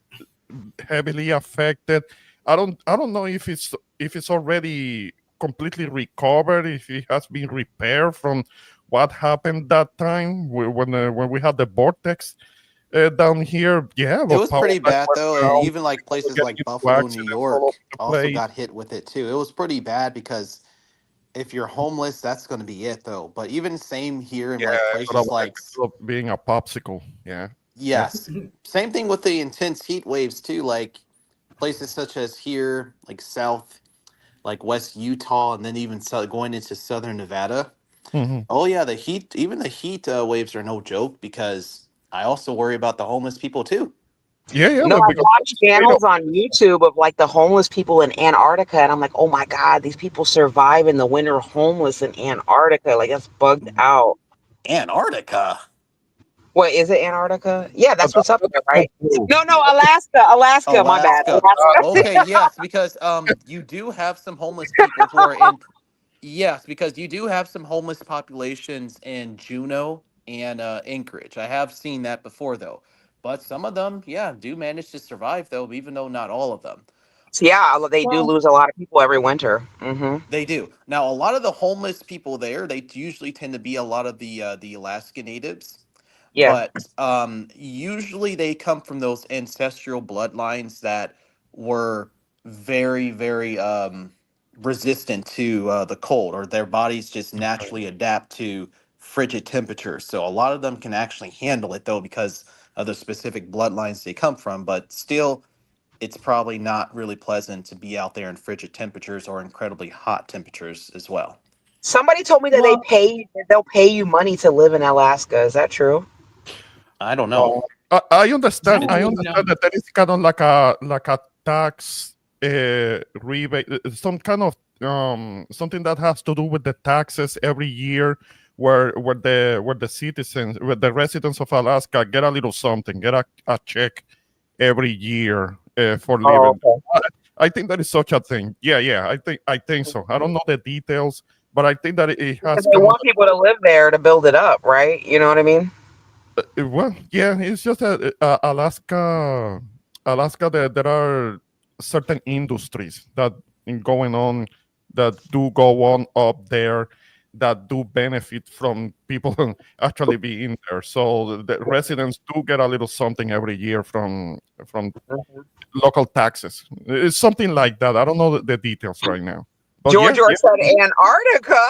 heavily affected. I don't know if it's already completely recovered, if it has been repaired from what happened that time when we had the vortex down here. Yeah, It but was power pretty lines bad were though, and down. even like People places getting like into Buffalo, New accidents all over York, the also place. got hit with it too. It was pretty bad because if you're homeless, that's going to be it though. But even same here in Yeah, like it places like ended up being a popsicle. Yeah, yeah. yes, same thing with the intense heat waves too. Like places such as here, like South, like West Utah, and then even going into Southern Nevada. Mhm. Oh yeah, the heat, even the heat waves are no joke because I also worry about the homeless people too. Yeah, yeah, No, but I because watch channels on YouTube of like the homeless people in Antarctica, and I'm like, oh my God, these people survive in the winter homeless in Antarctica. Like, that's bugged out. Antarctica. What is it? Antarctica? Yeah, that's what's up That's there, so right? cool. No, Alaska. Alaska. My bad. Alaska. Alaska. Okay, yes, because you do have some homeless people who are in. Yes, because you do have some homeless populations in Juneau and Anchorage. I have seen that before, though. But some of them, yeah, do manage to survive, though, even though not all of them. So yeah, they do Well, lose a lot of people every winter. Hmm. They do. Now, a lot of the homeless people there, they usually tend to be a lot of the Alaska natives, Yeah. but usually they come from those ancestral bloodlines that were very, very resistant to the cold, or their bodies just naturally adapt to frigid temperatures. So a lot of them can actually handle it, though, because of the specific bloodlines they come from. But still, it's probably not really pleasant to be out there in frigid temperatures or incredibly hot temperatures as well. Somebody told me that well, they'll pay you money to live in Alaska. Is that true? I don't know. No, I I understand. I wouldn't know. understand that there is kind of like a tax rebate, some kind of something that has to do with the taxes every year, where the citizens, where the residents of Alaska get a little something, get a check every year for Oh, living. okay. I think that is such a thing. Yeah, yeah. I think so. I don't know the details, but I think that it Because has they kind of want people to live there to build it up, right? You know what I mean? well, yeah, it's just that Alaska. There are certain industries that going on that do go on up there that do benefit from people actually being there. So the residents do get a little something every year from Mhm. local taxes. It's something like that. I don't know the details right now, but George yeah, George yeah, said Antarctica.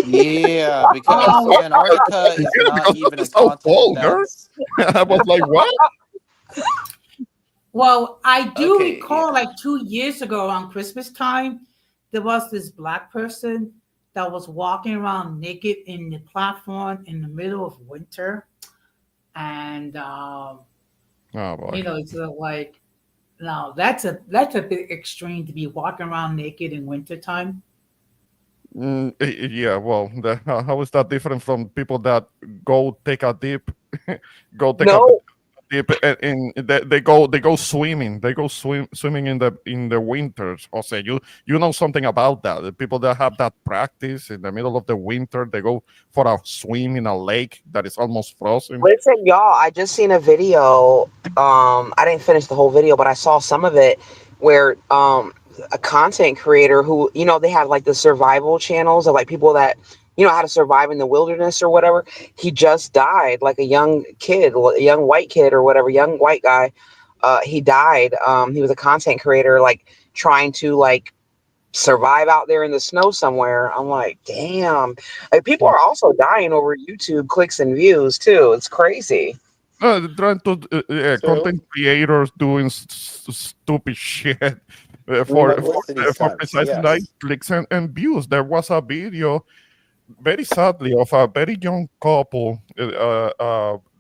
Yeah, because Oh, Antarctica is yeah, not because even a that's the South continent Pole, girl. that's I was like, what? well, I do okay. recall Yeah. like 2 years ago around Christmas time, there was this black person that was walking around naked in the platform in the middle of winter. And, Oh boy. it's like, now that's a bit extreme to be walking around naked in wintertime. Yeah, well, how is that different from people that go take a dip, go take a No, dip, and they go swimming, swimming in the winters. Jose, you know something about that? The people that have that practice in the middle of the winter, they go for a swim in a lake that is almost frozen. listen, y'all. I just seen a video. I didn't finish the whole video, but I saw some of it where a content creator who they have like the survival channels of like people that how to survive in the wilderness or whatever. He just died, like a young kid, a young white kid or whatever, young white guy. He died. He was a content creator, like trying to like survive out there in the snow somewhere. I'm like, damn. Like, people are also dying over YouTube clicks and views too. It's crazy. Trying to True. content creators doing stupid shit Publicity for stunts. precisely like Yes. clicks and views. There was a video, very sadly, of a very young couple.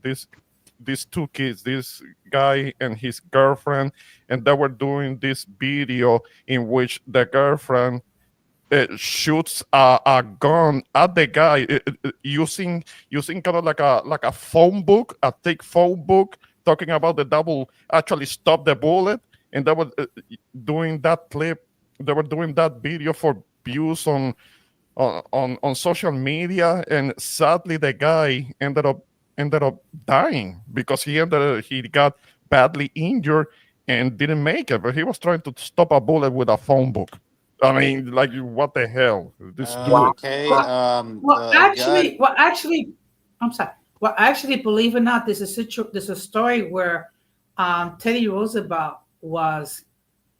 These two kids, this guy and his girlfriend, and they were doing this video in which the girlfriend shoots a gun at the guy using kind of like a phone book, a thick phone book, talking about the double actually stop the bullet, and they were doing that clip. They were doing that video for views on social media, and sadly, the guy ended up dying because he got badly injured and didn't make it. But he was trying to stop a bullet with a phone book. I mean, like, what the hell, this dude? Okay. Well, I got. I'm sorry. Well, actually, believe it or not, there's a story where Teddy Roosevelt was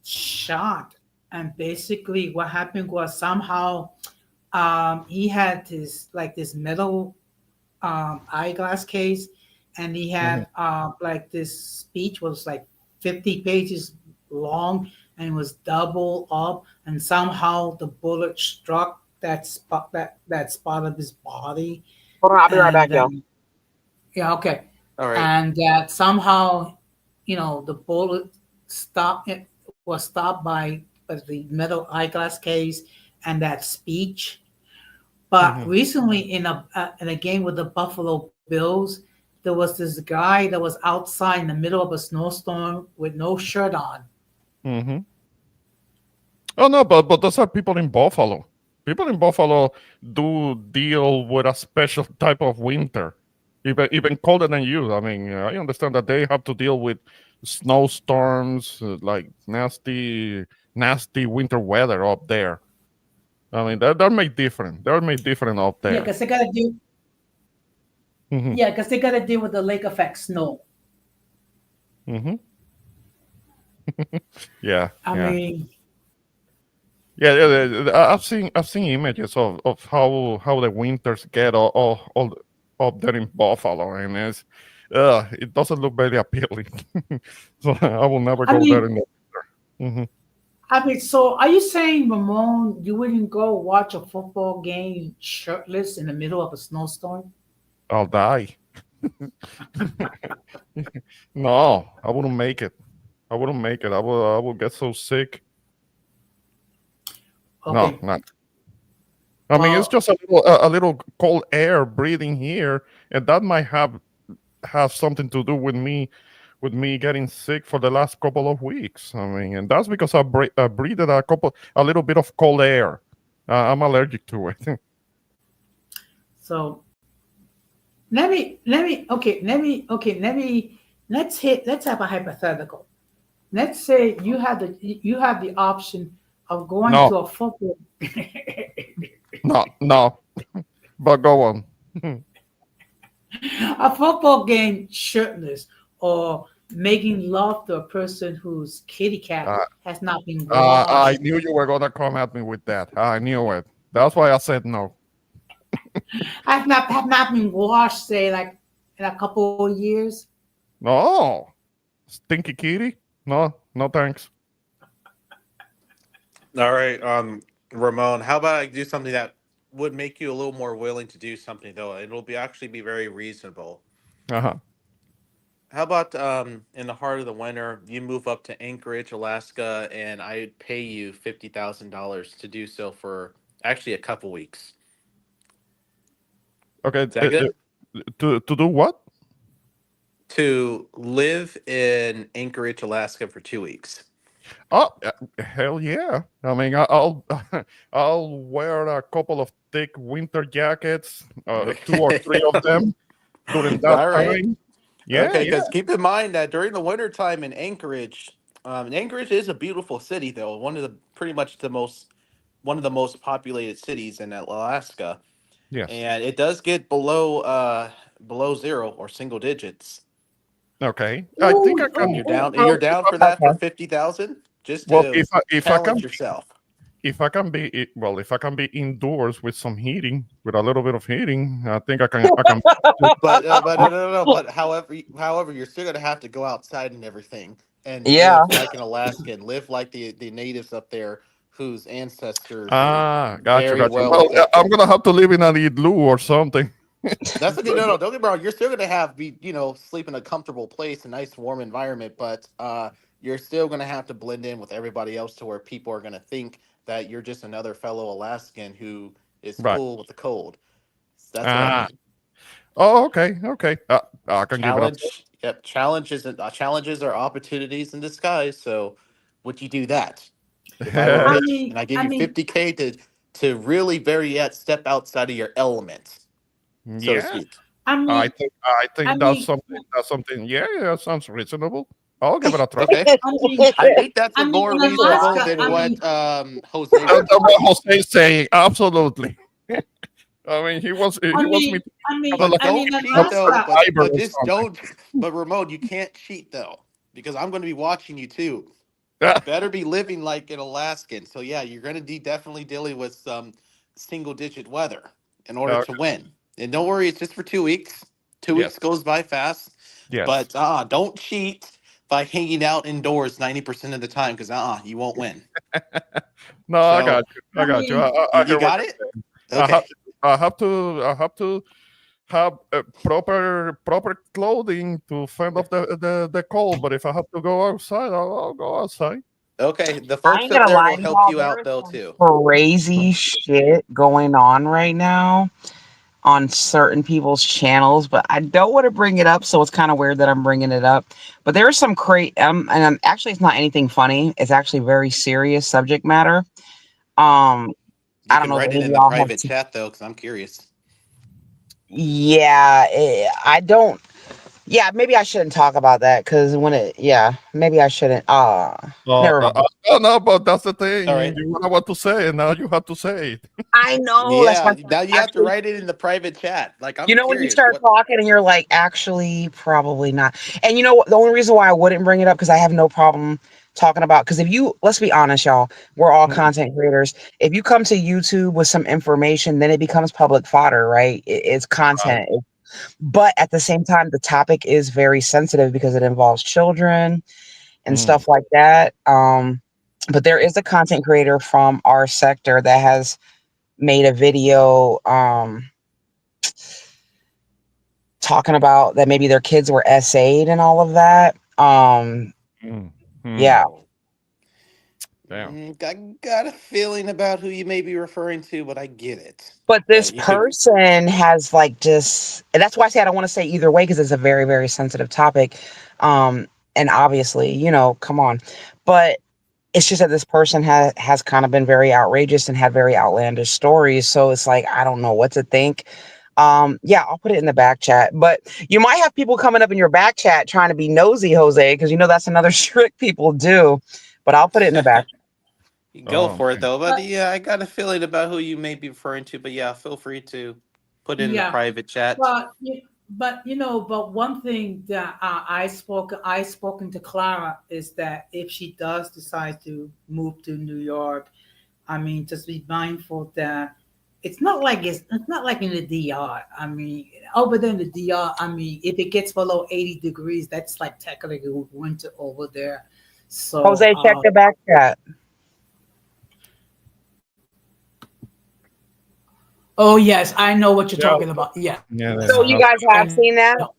shot, and basically what happened was somehow he had this metal eyeglass case, and he Mhm, had like this speech was like 50 pages long, and it was double up, and somehow the bullet struck that spot of his body, Hold on, I'll be right back, and y'all. yeah, okay, All right. and that somehow the bullet stopped it was stopped by the metal eyeglass case and that speech. But mhm. recently, in a game with the Buffalo Bills, there was this guy that was outside in the middle of a snowstorm with no shirt on. Hmm. Oh no, but those are people in Buffalo. People in Buffalo do deal with a special type of winter, even colder than you. I mean, I understand that they have to deal with snowstorms, like nasty winter weather up there. I mean, they're made different. They're made different up Yeah, there. because they gotta do. Hmm. Yeah, because they gotta deal with the lake effect snow. Hmm. Yeah, I yeah. mean, I've seen images of how the winters get all up there in Buffalo, and it doesn't look very appealing. So I will never I go there mean, in the winter. Hmm. I mean. So, are you saying, Ramon, you wouldn't go watch a football game shirtless in the middle of a snowstorm? I'll die. No, I wouldn't make it. I wouldn't make it. I will get so sick. No, Okay. not. I mean, it's Well, just a little cold air breathing here, and that might have something to do with me getting sick for the last couple of weeks. I mean, and that's because I breathed a little bit of cold air. I'm allergic to it. so let's have a hypothetical. Let's say you have the option of going No, to a football no, no. But go on. a football game shirtless, or making love to a person whose kitty cat Uh, has not been I washed, knew you were gonna come at me with that. I knew it. That's why I said no. have not been washed, say like in a couple of years. No, stinky kitty. No, no, thanks. All right, Ramon, how about I do something that would make you a little more willing to do something though? It'll be actually be very reasonable. Uh huh. How about in the heart of the winter, you move up to Anchorage, Alaska, and I'd pay you $50,000 to do so for actually a couple weeks. Okay. Is that good? To do what? To live in Anchorage, Alaska for 2 weeks. Oh, hell yeah! I mean, I'll I'll wear a couple of thick winter jackets, two or three of them during that All right. time. Yeah, Okay, yeah, because keep in mind that during the winter time in Anchorage, and Anchorage is a beautiful city though, pretty much the most one of the most populated cities in Alaska, yes. and it does get below zero or single digits. Okay. I think I Ooh, can. And ooh, ooh. you're Well, down for that for Okay. 50,000 just well, to if I can challenge yourself. if I can be indoors with some heating, with a little bit of heating, I think I can. But no, no, no. But however, you're still gonna have to go outside and everything, and Yeah. live like an Alaskan, live like the natives up there, whose ancestors were very Gotcha. well Well, I'm adapted. gonna have to live in an igloo or something. That's okay. No, no, don't get me wrong. You're still gonna sleep in a comfortable place, a nice warm environment, but you're still gonna have to blend in with everybody else to where people are gonna think that you're just another fellow Alaskan who is Right. cool with the cold. That's what I Ah. mean. Oh, okay. Okay. I can give it up. Challenge. Yep. Challenges are opportunities in disguise. So, would you do that? If I were I rich mean, and I give I you mean, 50K to really very yet step outside of your element, so to Yeah. speak. I I mean, think I I think that's mean, something. That's something. Yeah, yeah, that sounds reasonable. I'll give it a try. Okay. I mean, I think that's a I mean, more in reasonable Alaska, than I what mean, Jose That's what recommended. Jose is saying. Absolutely. I mean, he I wants me mean, to I feel mean, like I Don't mean, cheat though, Alaska. a but survivor or just something. don't. But Ramon, you can't cheat though, because I'm going to be watching you too. You Yeah. better be living like an Alaskan. So yeah, you're going to be definitely dealing with some single digit weather in order Uh, to win. And don't worry, it's just for 2 weeks. Two yes. weeks goes by fast, Yes. but don't cheat by hanging out indoors 90% of the time, because you won't win. No, I So got you. I I got you. mean, I you hear what got you're it. saying. I have Okay. I have to have proper clothing to fend off the cold. But if I have to go outside, I'll go outside. Okay. The I folks ain't up gonna there lie, will help y'all. you There out is though some too. crazy shit going on right now. on certain people's channels, but I don't want to bring it up, so it's kind of weird that I'm bringing it up. But there is some actually, it's not anything funny. It's actually very serious subject matter. You I don't can know if write any it of in the y'all have. private chat though, because I'm curious. Yeah, I don't. Yeah, maybe I shouldn't talk about that because maybe I shouldn't. Never mind. No, but that's the All thing. right. You don't want to say it. Now you have to say it. I know that's why Yeah, now you have to actually, write it in the private chat. Like, I'm when you curious. start What? talking and you're like, actually, probably not. And you know what? The only reason why I wouldn't bring it up because I have no problem talking about because if you let's be honest, y'all, we're all content creators. If you come to YouTube with some information, then it becomes public fodder, right? It's content. But at the same time, the topic is very sensitive because it involves children and stuff like that. But there is a content creator from our sector that has made a video talking about that maybe their kids were SA'd and all of that. Yeah. Oh. Damn. I got a feeling about who you may be referring to, but I get it. But this But you could. person has like just, and that's why I say I don't want to say either way because it's a very, very sensitive topic. And obviously, come on. But it's just that this person has kind of been very outrageous and had very outlandish stories. So it's like, I don't know what to think. Yeah, I'll put it in the back chat. But you might have people coming up in your back chat trying to be nosy, Jose, because that's another trick people do. But I'll put it in the back. Go Oh, for it okay. though. But yeah, I got a feeling about who you may be referring to. But yeah, feel free to put it in the Yeah, private chat. but one thing that I spoken to Clara is that if she does decide to move to New York, I mean, just be mindful that it's not like in the DR. I mean, over there in the DR, I mean, if it gets below 80 degrees, that's like technically winter over there. So, Jose, check the back chat. oh yes, I know what you're Yeah. talking about. Yeah, Yeah. So you guys have I seen that? know.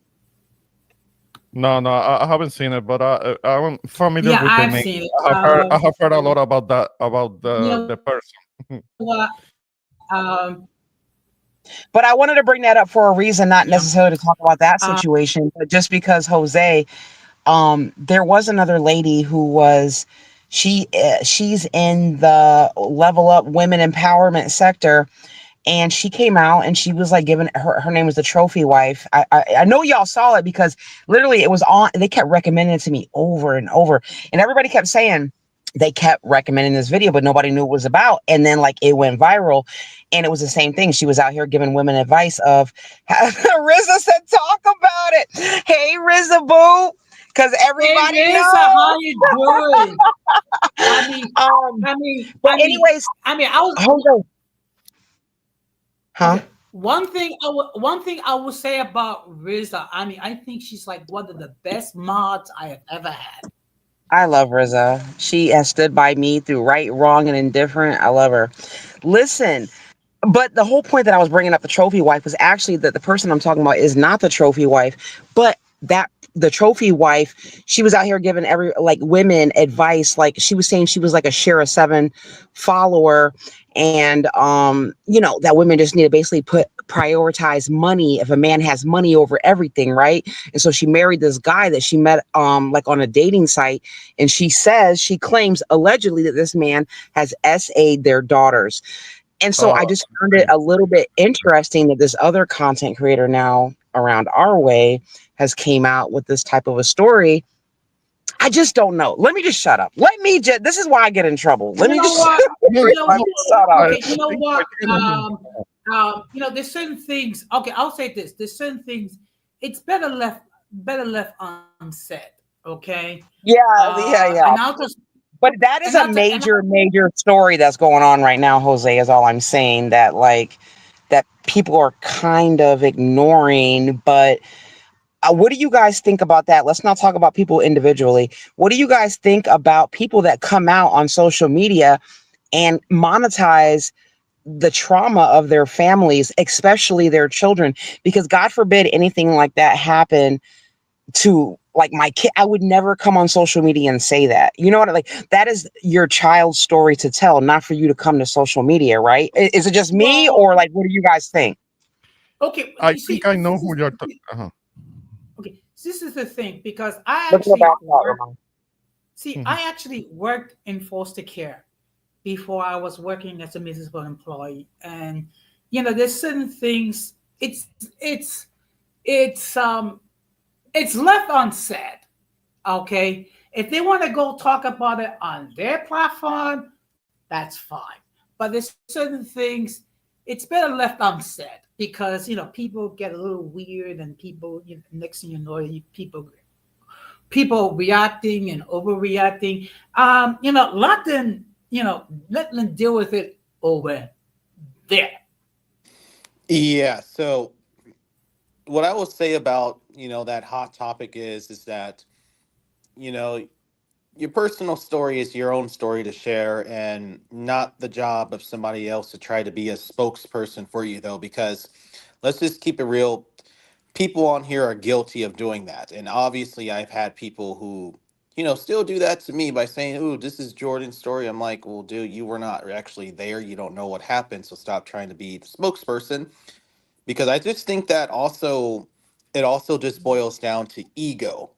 No, I haven't seen it, but I'm familiar Yeah, with the I've name. seen it. I have heard a lot about that, about You the know person. what? Um, But I wanted to bring that up for a reason, not yeah. necessarily to talk about that Uh, situation, but just because Jose, there was another lady who was, she's in the level up women empowerment sector, and she came out and she was like giving her name was the trophy wife. I know y'all saw it because literally it was on. They kept recommending it to me over and over, and everybody kept saying they kept recommending this video, but nobody knew what it was about. And then like it went viral, and it was the same thing. She was out here giving women advice of RZA said, "Talk about it." Hey, RZA boo, because Hey, everybody Lisa, knows. how you doing? I mean, Um, I mean, but I mean, anyways, I mean, I was hold on, huh? okay. One thing I would say about Riza, I mean, I think she's like one of the best mods I have ever had. I love RZA. She has stood by me through right, wrong, and indifferent. I love her. Listen, but the whole point that I was bringing up the trophy wife was actually that the person I'm talking about is not the trophy wife, but that the trophy wife, she was out here giving every like women advice. Like she was saying she was like a Shara 7 follower, and that women just need to basically prioritize money. If a man has money over everything, right? And so she married this guy that she met like on a dating site, and she claims allegedly that this man has SA'd their daughters. And so I just found it Okay. a little bit interesting that this other content creator now around our way has came out with this type of a story. I just don't know. Let me just shut up. This is why I get in trouble. Let You me know just what? No, You know, let me shut up. okay. You know what? I There's certain things. Okay, I'll say this. There's certain things. It's better left unsaid. Okay. Yeah, yeah. And I'll just But that is and a I'll just and major, major story that's going on right now, Jose, is all I'm saying. That people are kind of ignoring, but what do you guys think about that? Let's not talk about people individually. What do you guys think about people that come out on social media and monetize the trauma of their families, especially their children? Because God forbid anything like that happen to like my kid. I would never come on social media and say that. You know what? Like that is your child's story to tell, not for you to come to social media, right? Is it just me, well, or like what do you guys think? Okay, I you see, think I know who you're talking. okay, this is the thing because I Look in the back actually out, worked. Ramon. See, I actually worked in foster care before I was working as a municipal employee, and there's certain things. It's it's left unsaid. Okay, if they want to go talk about it on their platform, that's fine. But there's certain things it's better left unsaid because people get a little weird and people next thing you know people reacting and overreacting. Let them deal with it over there. Yeah. So what I will say about that hot topic is that you know your personal story is your own story to share and not the job of somebody else to try to be a spokesperson for you though, because let's just keep it real. People on here are guilty of doing that. And obviously I've had people who, still do that to me by saying, "Ooh, this is Jordan's story." I'm like, "Well, dude, you were not actually there. You don't know what happened. So stop trying to be the spokesperson." Because I just think that it also just boils down to ego.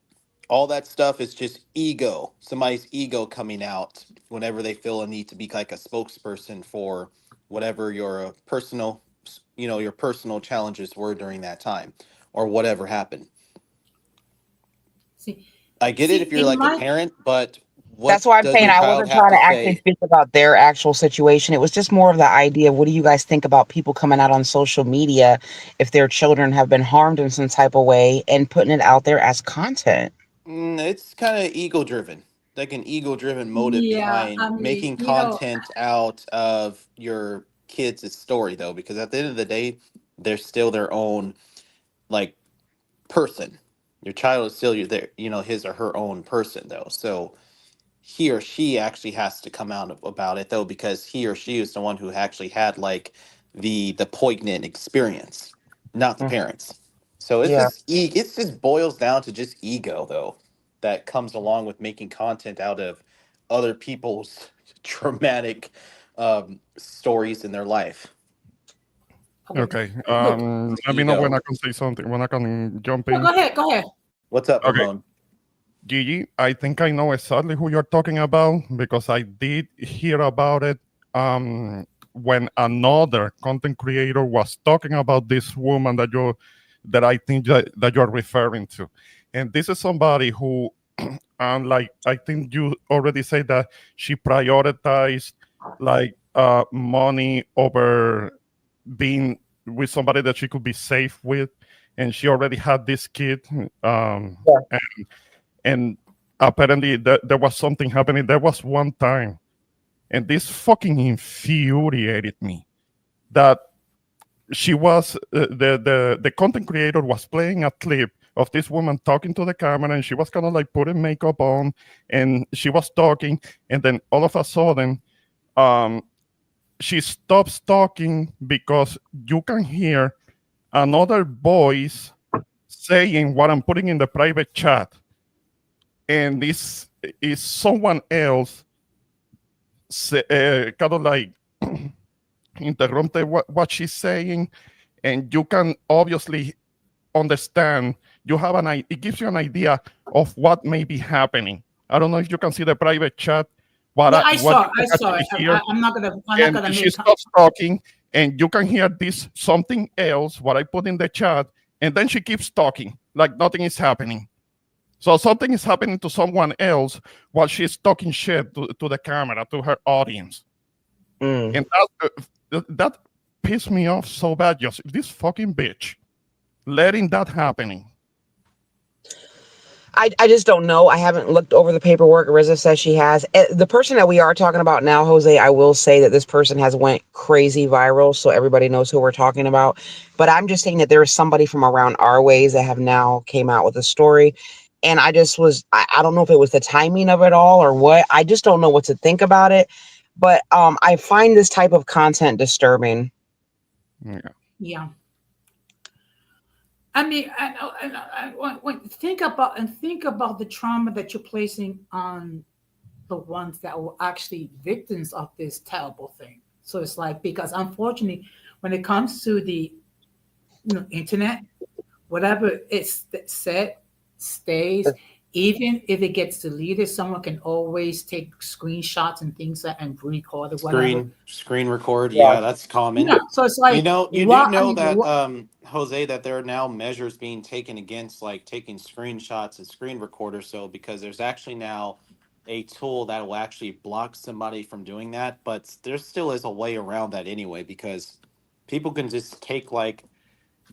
All that stuff is just ego. Somebody's ego coming out whenever they feel a need to be like a spokesperson for whatever your your personal challenges were during that time or whatever happened. See, I get it see, if you're in like a my parent, but That's what why I'm does saying your I child wasn't have trying to to actually say? speak about their actual situation. It was just more of the idea of what do you guys think about people coming out on social media if their children have been harmed in some type of way and putting it out there as content? It's kind of ego driven, like an ego driven motive yeah, behind I mean, making content out of your kids' story, though, because at the end of the day, they're still their own like person. Your child is still his or her own person, though. So he or she actually has to come out about it though, because he or she is the one who actually had like the poignant experience, not the Mm, parents. So yeah. it just boils down to just ego though, that comes along with making content out of other people's traumatic stories in their life. okay. Okay. Look, It's Let me know when ego. I can say something, when I can jump no, in. go ahead, go ahead. What's up, Okay. Ramon? Gigi, I think I know exactly who you're talking about because I did hear about it when another content creator was talking about this woman that I think that you're referring to. And this is somebody who like I think you already said that she prioritized like money over being with somebody that she could be safe with, and she already had this kid Yeah. and apparently there was something happening. There was one time, and this fucking infuriated me that she was the content creator was playing a clip of this woman talking to the camera, and she was kind of like putting makeup on, and she was talking, and then all of a sudden, um, she stops talking because you can hear another voice saying what I'm putting in the private chat, and this is someone else kind of like interrupted what she's saying, and you can obviously understand. You have it gives you an idea of what may be happening. I don't know if you can see the private chat, Yeah, what you I can saw it. actually hear, I'm not and gonna she make. stops talking, and you can hear this something else what I put in the chat, and then she keeps talking like nothing is happening. So something is happening to someone else while she's talking shit to the camera, to her audience. Mm. And that pissed me off so bad. Just this fucking bitch letting that happening. I just don't know. I haven't looked over the paperwork. Riza says she has. The person that we are talking about now, Jose, I will say that this person has went crazy viral, so everybody knows who we're talking about. But I'm just saying that there is somebody from around our ways that have now came out with a story. And I just was, I don't know if it was the timing of it all or what. I just don't know what to think about it. But I find this type of content disturbing. Yeah. Yeah, I mean, think about the trauma that you're placing on the ones that were actually victims of this terrible thing. So it's like because unfortunately, when it comes to internet, whatever it's said stays. Even if it gets deleted, someone can always take screenshots and things and record or whatever. Screen record. Yeah. Yeah, that's common. Yeah, so it's like, You do what? I know mean, that, what? Jose, that there are now measures being taken against like taking screenshots and screen recorders. So because there's actually now a tool that will actually block somebody from doing that, but there still is a way around that anyway, because people can just take like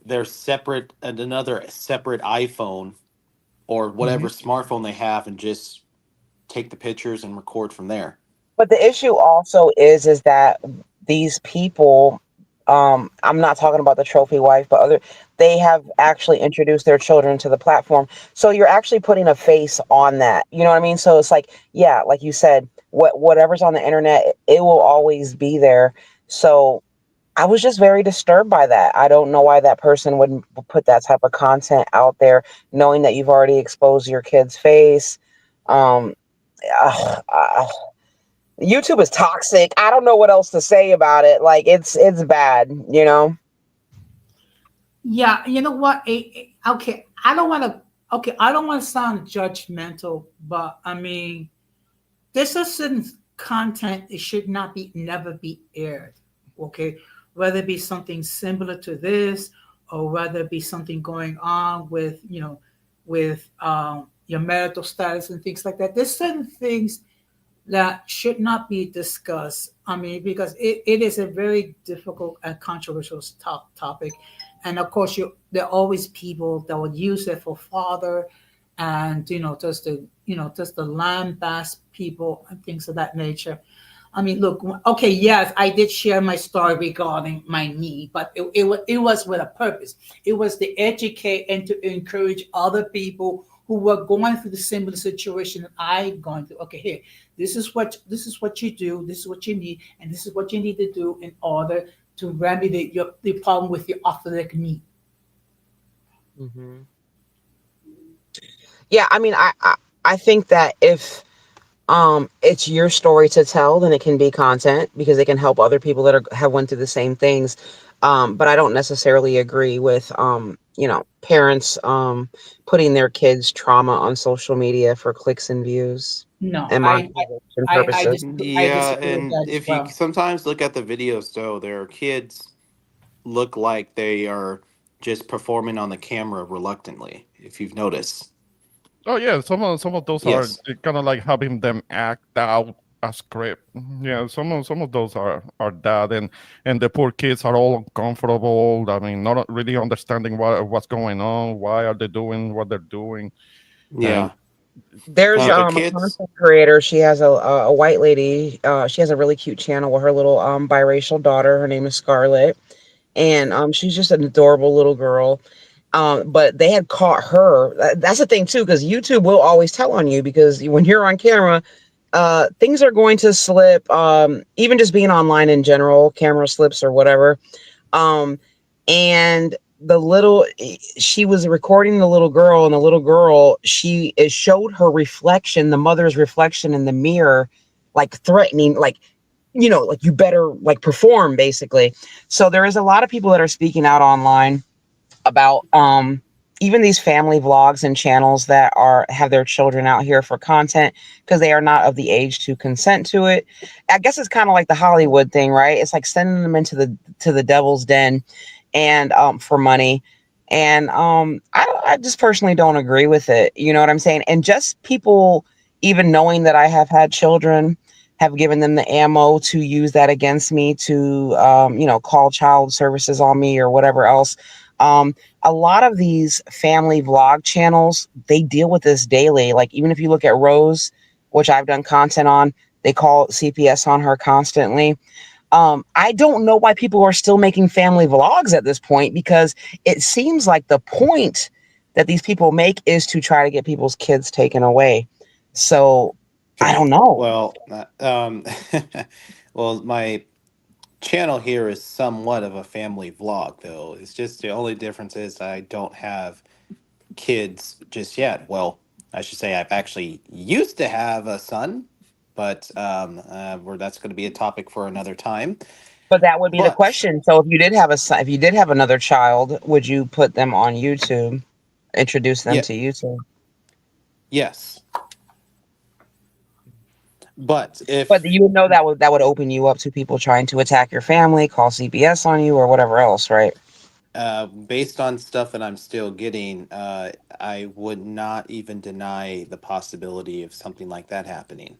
their separate and another separate iPhone or whatever Mhm. smartphone they have and just take the pictures and record from there. But the issue also is that these people, I'm not talking about the trophy wife, but other, they have actually introduced their children to the platform. So you're actually putting a face on that. You know what I mean? So it's like, yeah, like you said, whatever's on the internet, it will always be there. So I was just very disturbed by that. I don't know why that person would put that type of content out there, knowing that you've already exposed your kid's face. Um, ugh, YouTube is toxic. I don't know what else to say about it. Like it's bad, you know. Yeah, you know what? Okay, I don't want to. Okay, I don't want to sound judgmental, but I mean, there's a certain content it should not be never be aired. Okay, whether it be something similar to this, or whether it be something going on with with your marital status and things like that. There's certain things that should not be discussed. I mean, because it is a very difficult and controversial topic. And of course, there are always people that would use it for father and, just the lambast people and things of that nature. I mean, look, okay, yes, I did share my story regarding my knee, but it was with a purpose. It was to educate and to encourage other people who were going through the similar situation that I gone through. Okay, here, this is what you do, this is what you need, and this is what you need to do in order to remedy the problem with your athletic knee. Hmm. Yeah, I mean, I think that if it's your story to tell, then it can be content because it can help other people that have went through the same things. But I don't necessarily agree with parents putting their kids' trauma on social media for clicks and views No, and monetization purposes. I Yeah, disagree with and that as if you well. sometimes look at the videos, though, their kids look like they are just performing on the camera reluctantly. If you've noticed, Oh yeah, some of those are yes, kind of like having them act out a script. Yeah, some of those are that, and the poor kids are all uncomfortable. I mean, not really understanding what's going on. Why are they doing what they're doing? And yeah, There's the a kids, content creator. She has a white lady. She has a really cute channel with her little biracial daughter. Her name is Scarlett, and she's just an adorable little girl. But they had caught her. That's the thing too, because YouTube will always tell on you because when you're on camera, things are going to slip. Even just being online in general, camera slips or whatever. Um, and she was recording the little girl, and the little girl, it showed her reflection, the mother's reflection in the mirror, like threatening, like, like you better like perform basically. So there is a lot of people that are speaking out online about even these family vlogs and channels that have their children out here for content because they are not of the age to consent to it. I guess it's kind of like the Hollywood thing, right? It's like sending them into the devil's den and for money. And I just personally don't agree with it. You know what I'm saying? And just people even knowing that I have had children have given them the ammo to use that against me to call child services on me or whatever else. um, a lot of these family vlog channels, they deal with this daily. Like even if you look at Rose, which I've done content on, they call CPS on her constantly. I don't know why people are still making family vlogs at this point because it seems like the point that these people make is to try to get people's kids taken away. So I okay. don't know. Well, well, my channel here is somewhat of a family vlog, though. It's just the only difference is I don't have kids just yet. Well, I should say I've actually used to have a son, but where that's going to be a topic for another time. But that would be the But question. So if you did have a son, if you did have another child, would you put them on YouTube, introduce them yeah, to YouTube? yes. But But if you would know that would open you up to people trying to attack your family, call CPS on you, or whatever else, right? based on stuff that I'm still getting, I would not even deny the possibility of something like that happening.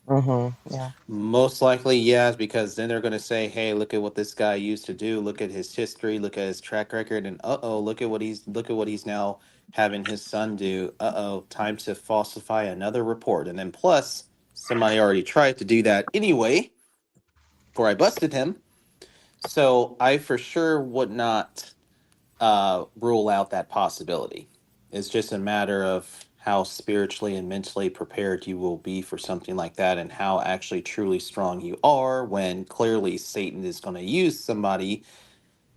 Mm-hmm. Yeah. Most likely, yes, because then they're going to say, "Hey, look at what this guy used to do. Look at his history. Look at his track record." And oh, look at what he's now having his son do. Time to falsify another report. And then plus, somebody already tried to do that anyway before I busted him. So I for sure would not rule out that possibility. It's just a matter of how spiritually and mentally prepared you will be for something like that and how actually truly strong you are when clearly Satan is going to use somebody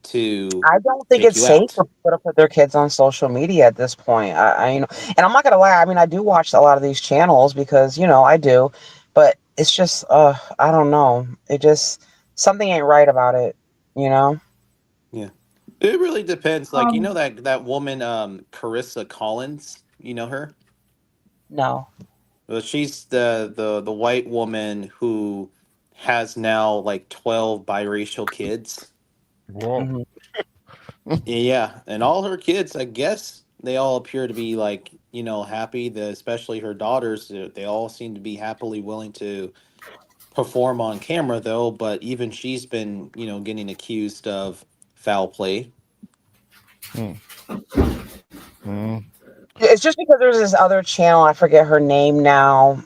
to I don't think take it's you safe out. for people to put their kids on social media at this point. And I'm not gonna lie. I mean, I do watch a lot of these channels because I do, but it's just, I don't know. It just something ain't right about it. You know? Yeah. It really depends. Like, you know Um, that woman, Carissa Collins, you know her? No. Well, she's the white woman who has now like 12 biracial kids. Whoa. Hmm. Yeah, and all her kids, I guess, they all appear to be like, happy. Especially her daughters, they all seem to be happily willing to perform on camera, though. But even she's been, getting accused of foul play. Mm, mm, It's just because there's this other channel, I forget her name now.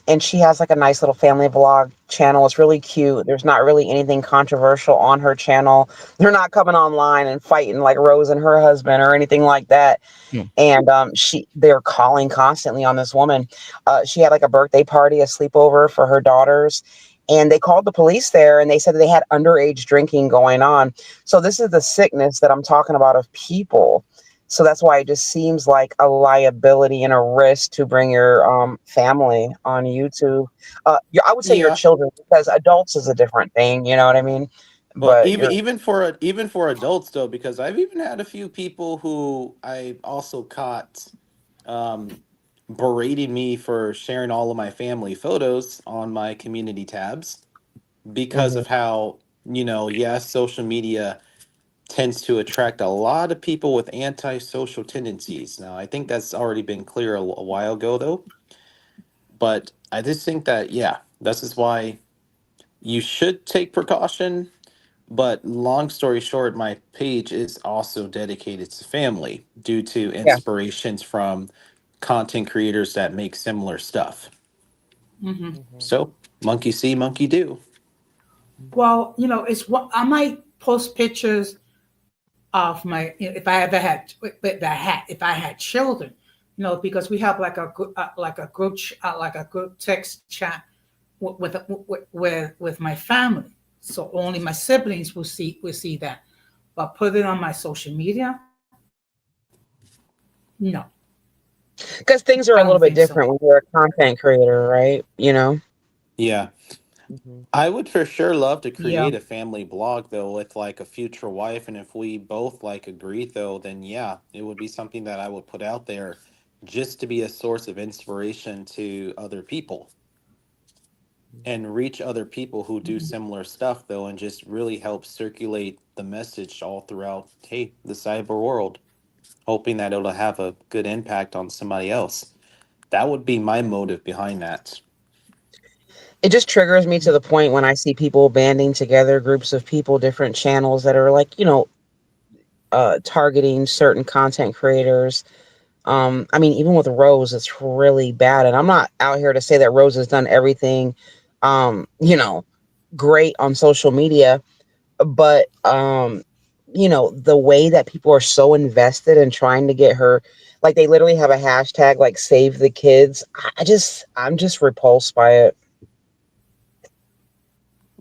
And she has like a nice little family vlog channel. It's really cute. There's not really anything controversial on her channel. They're not coming online and fighting like Rose and her husband or anything like that. mm. And they're calling constantly on this woman. She had like a birthday party, a sleepover for her daughters, and they called the police there, and they said that they had underage drinking going on. So this is the sickness that I'm talking about of people. So that's why it just seems like a liability and a risk to bring your family on YouTube. I would say your Yeah. children, because adults is a different thing. You know what I mean? Well, But even you're even for adults though, because I've even had a few people who I also caught um, berating me for sharing all of my family photos on my community tabs because Mhm. of how, yes, social media tends to attract a lot of people with antisocial tendencies. Now, I think that's already been clear a while ago, though. But I just think that, yeah, this is why you should take precaution. But long story short, my page is also dedicated to family due to Yeah. inspirations from content creators that make similar stuff. mhm. Mhm. So, monkey see, monkey do. Well, it's what I might post pictures of my, if I ever had, if I had children, because we have like a like a group text chat with my family. So only my siblings will see that. But put it on my social media? No, Because I things are don't a little think bit so. different when you're a content creator, right? Yeah. Mhm. I would for sure love to Yeah. create a family blog though with like a future wife, and if we both like agree though, then yeah, it would be something that I would put out there just to be a source of inspiration to other people and reach other people who do similar stuff though, and just really help circulate the message all throughout, hey, the cyber world, hoping that it'll have a good impact on somebody else. That would be my motive behind that. It just triggers me to the point when I see people banding together, groups of people, different channels that are like, targeting certain content creators. I mean, even with Rose, it's really bad. And I'm not out here to say that Rose has done everything, great on social media, but the way that people are so invested in trying to get her, like they literally have a hashtag like save the kids. I'm just repulsed by it.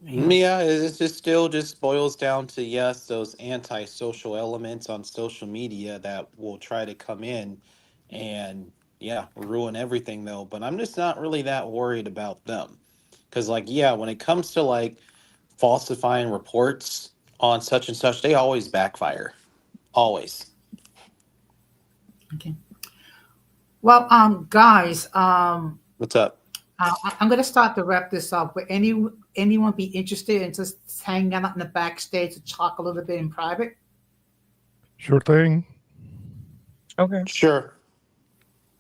Yeah, it's just still just boils down to yes, those antisocial elements on social media that will try to come in and yeah, ruin everything though. But I'm just not really that worried about them. Cause like, yeah, when it comes to like falsifying reports on such and such, they always backfire. Always. Okay. Well, guys, What's up? I'm gonna start to wrap this up. Would anyone be interested in just hanging out in the backstage to talk a little bit in private? Sure thing. Okay. Sure.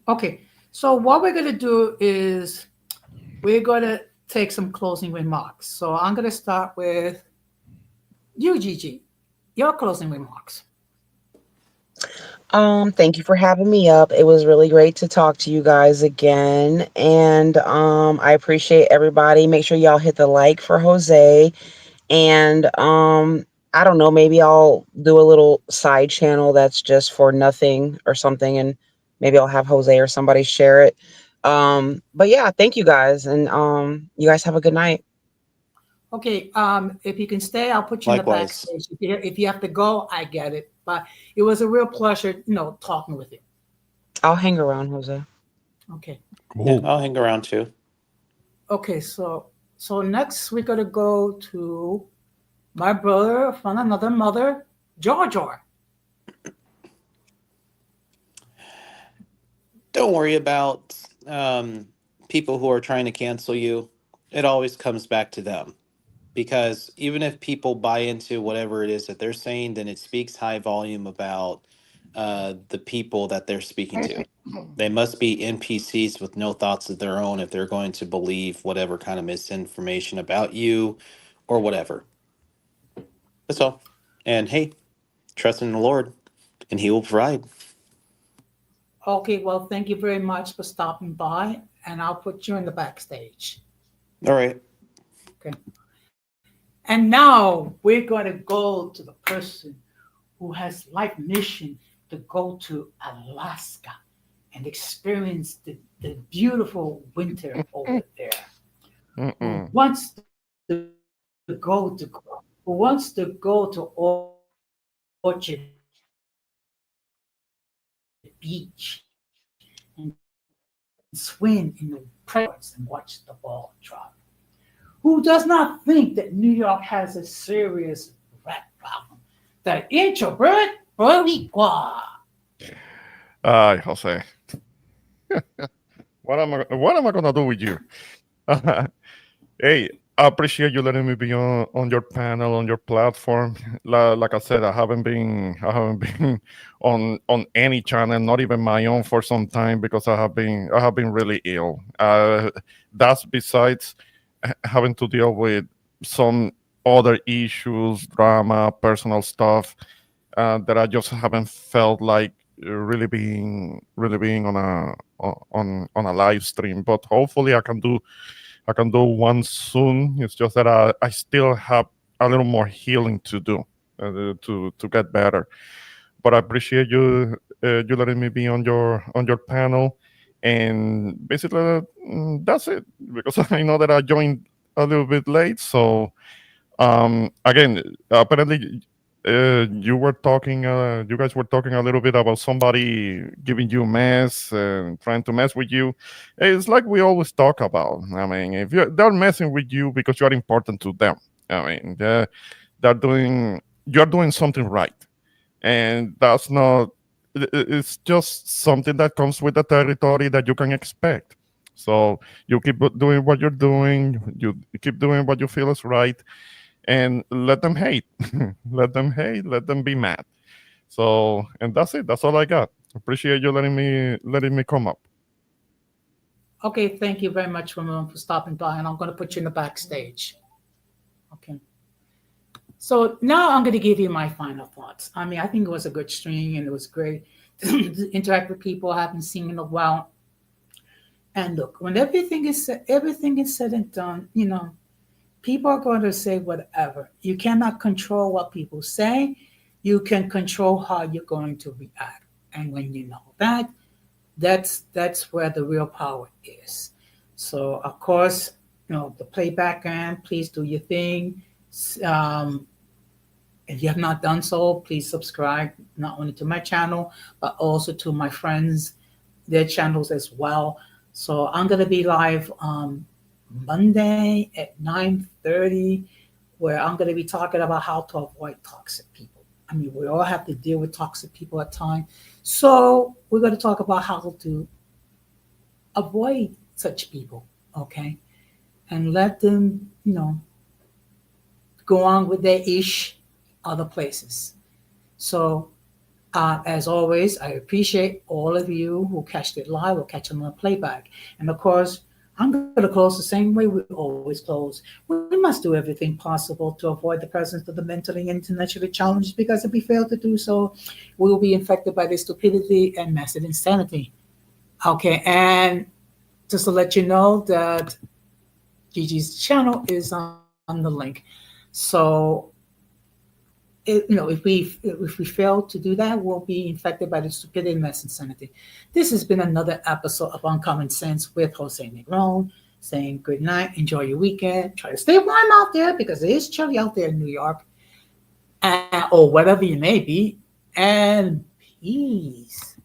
Okay. So what we're gonna do is we're gonna take some closing remarks. So I'm gonna start with you, Gigi. Your closing remarks. Thank you for having me up. It was really great to talk to you guys again. And I appreciate everybody. Make sure y'all hit the like for Jose. And I don't know, maybe I'll do a little side channel that's just for nothing or something, and maybe I'll have Jose or somebody share it. But yeah, thank you guys, and you guys have a good night. Okay, if you can stay, I'll put you in the Likewise. backstage. If you have to go, I get it. But it was a real pleasure, talking with you. I'll hang around, Jose. Okay. Yeah, Cool. I'll hang around too. Okay, so next we're gonna go to my brother from another mother, George. Don't worry about people who are trying to cancel you. It always comes back to them. Because even if people buy into whatever it is that they're saying, then it speaks high volume about the people that they're speaking to. They must be NPCs with no thoughts of their own if they're going to believe whatever kind of misinformation about you or whatever. That's all. And hey, trust in the Lord and He will provide. Okay, well, thank you very much for stopping by, and I'll put you in the backstage. All right. Okay. And now we're gonna go to the person who has life mission to go to Alaska and experience the beautiful winter over there. Who Mm-mm. wants to go to who wants to go to Orchard Beach and swim in the predators and watch the ball drop? Who does not think that New York has a serious rat problem? The introvert Boricua. Ay, Jose. What am I gonna do with you? Hey, I appreciate you letting me be on your panel, on your platform. Like I said, I haven't been on any channel, not even my own, for some time because I have been really ill. That's besides having to deal with some other issues, drama, personal stuff that I just haven't felt like really being on a live stream. But hopefully I can do one soon. It's just that I still have a little more healing to do to get better. But I appreciate you letting me be on your panel, and basically that's it. Because I know that I joined a little bit late, so again, apparently, you guys were talking a little bit about somebody giving you mess and trying to mess with you. It's like we always talk about. I mean, if they're messing with you because you are important to them. I mean, you're doing something right, and that's not. It's just something that comes with the territory that you can expect. So you keep doing what you're doing. You keep doing what you feel is right, and let them hate. Let them hate. Let them be mad. So, and that's it. That's all I got. Appreciate you letting me come up. Okay, thank you very much, Ramon, for stopping by, and I'm going to put you in the backstage. Okay. So now I'm going to give you my final thoughts. I mean, I think it was a good stream, and it was great to interact with people I haven't seen in a while. And look, when everything is said and done, people are going to say whatever. You cannot control what people say. You can control how you're going to react. And when you know that, that's where the real power is. So of course, the playback end, please do your thing. Um, if you have not done so, please subscribe not only to my channel but also to my friends, their channels as well. So I'm gonna be live Monday at 9:30 where I'm going to be talking about how to avoid toxic people. I mean, we all have to deal with toxic people at times. So we're going to talk about how to avoid such people, okay? And let them, go on with their ish other places. So, as always, I appreciate all of you who catch it live or catch them on playback. And of course, I'm going to close the same way we always close. We must do everything possible to avoid the presence of the mentally and intellectually challenged, because if we fail to do so, we will be infected by the stupidity and massive insanity. Okay, and just to let you know that Gigi's channel is on the link. So if we fail to do that, we'll be infected by the stupidity and mass insanity. This has been another episode of Uncommon Sense with Jose Negron, saying good night, enjoy your weekend, try to stay warm out there because it is chilly out there in New York, or whatever you may be, and peace.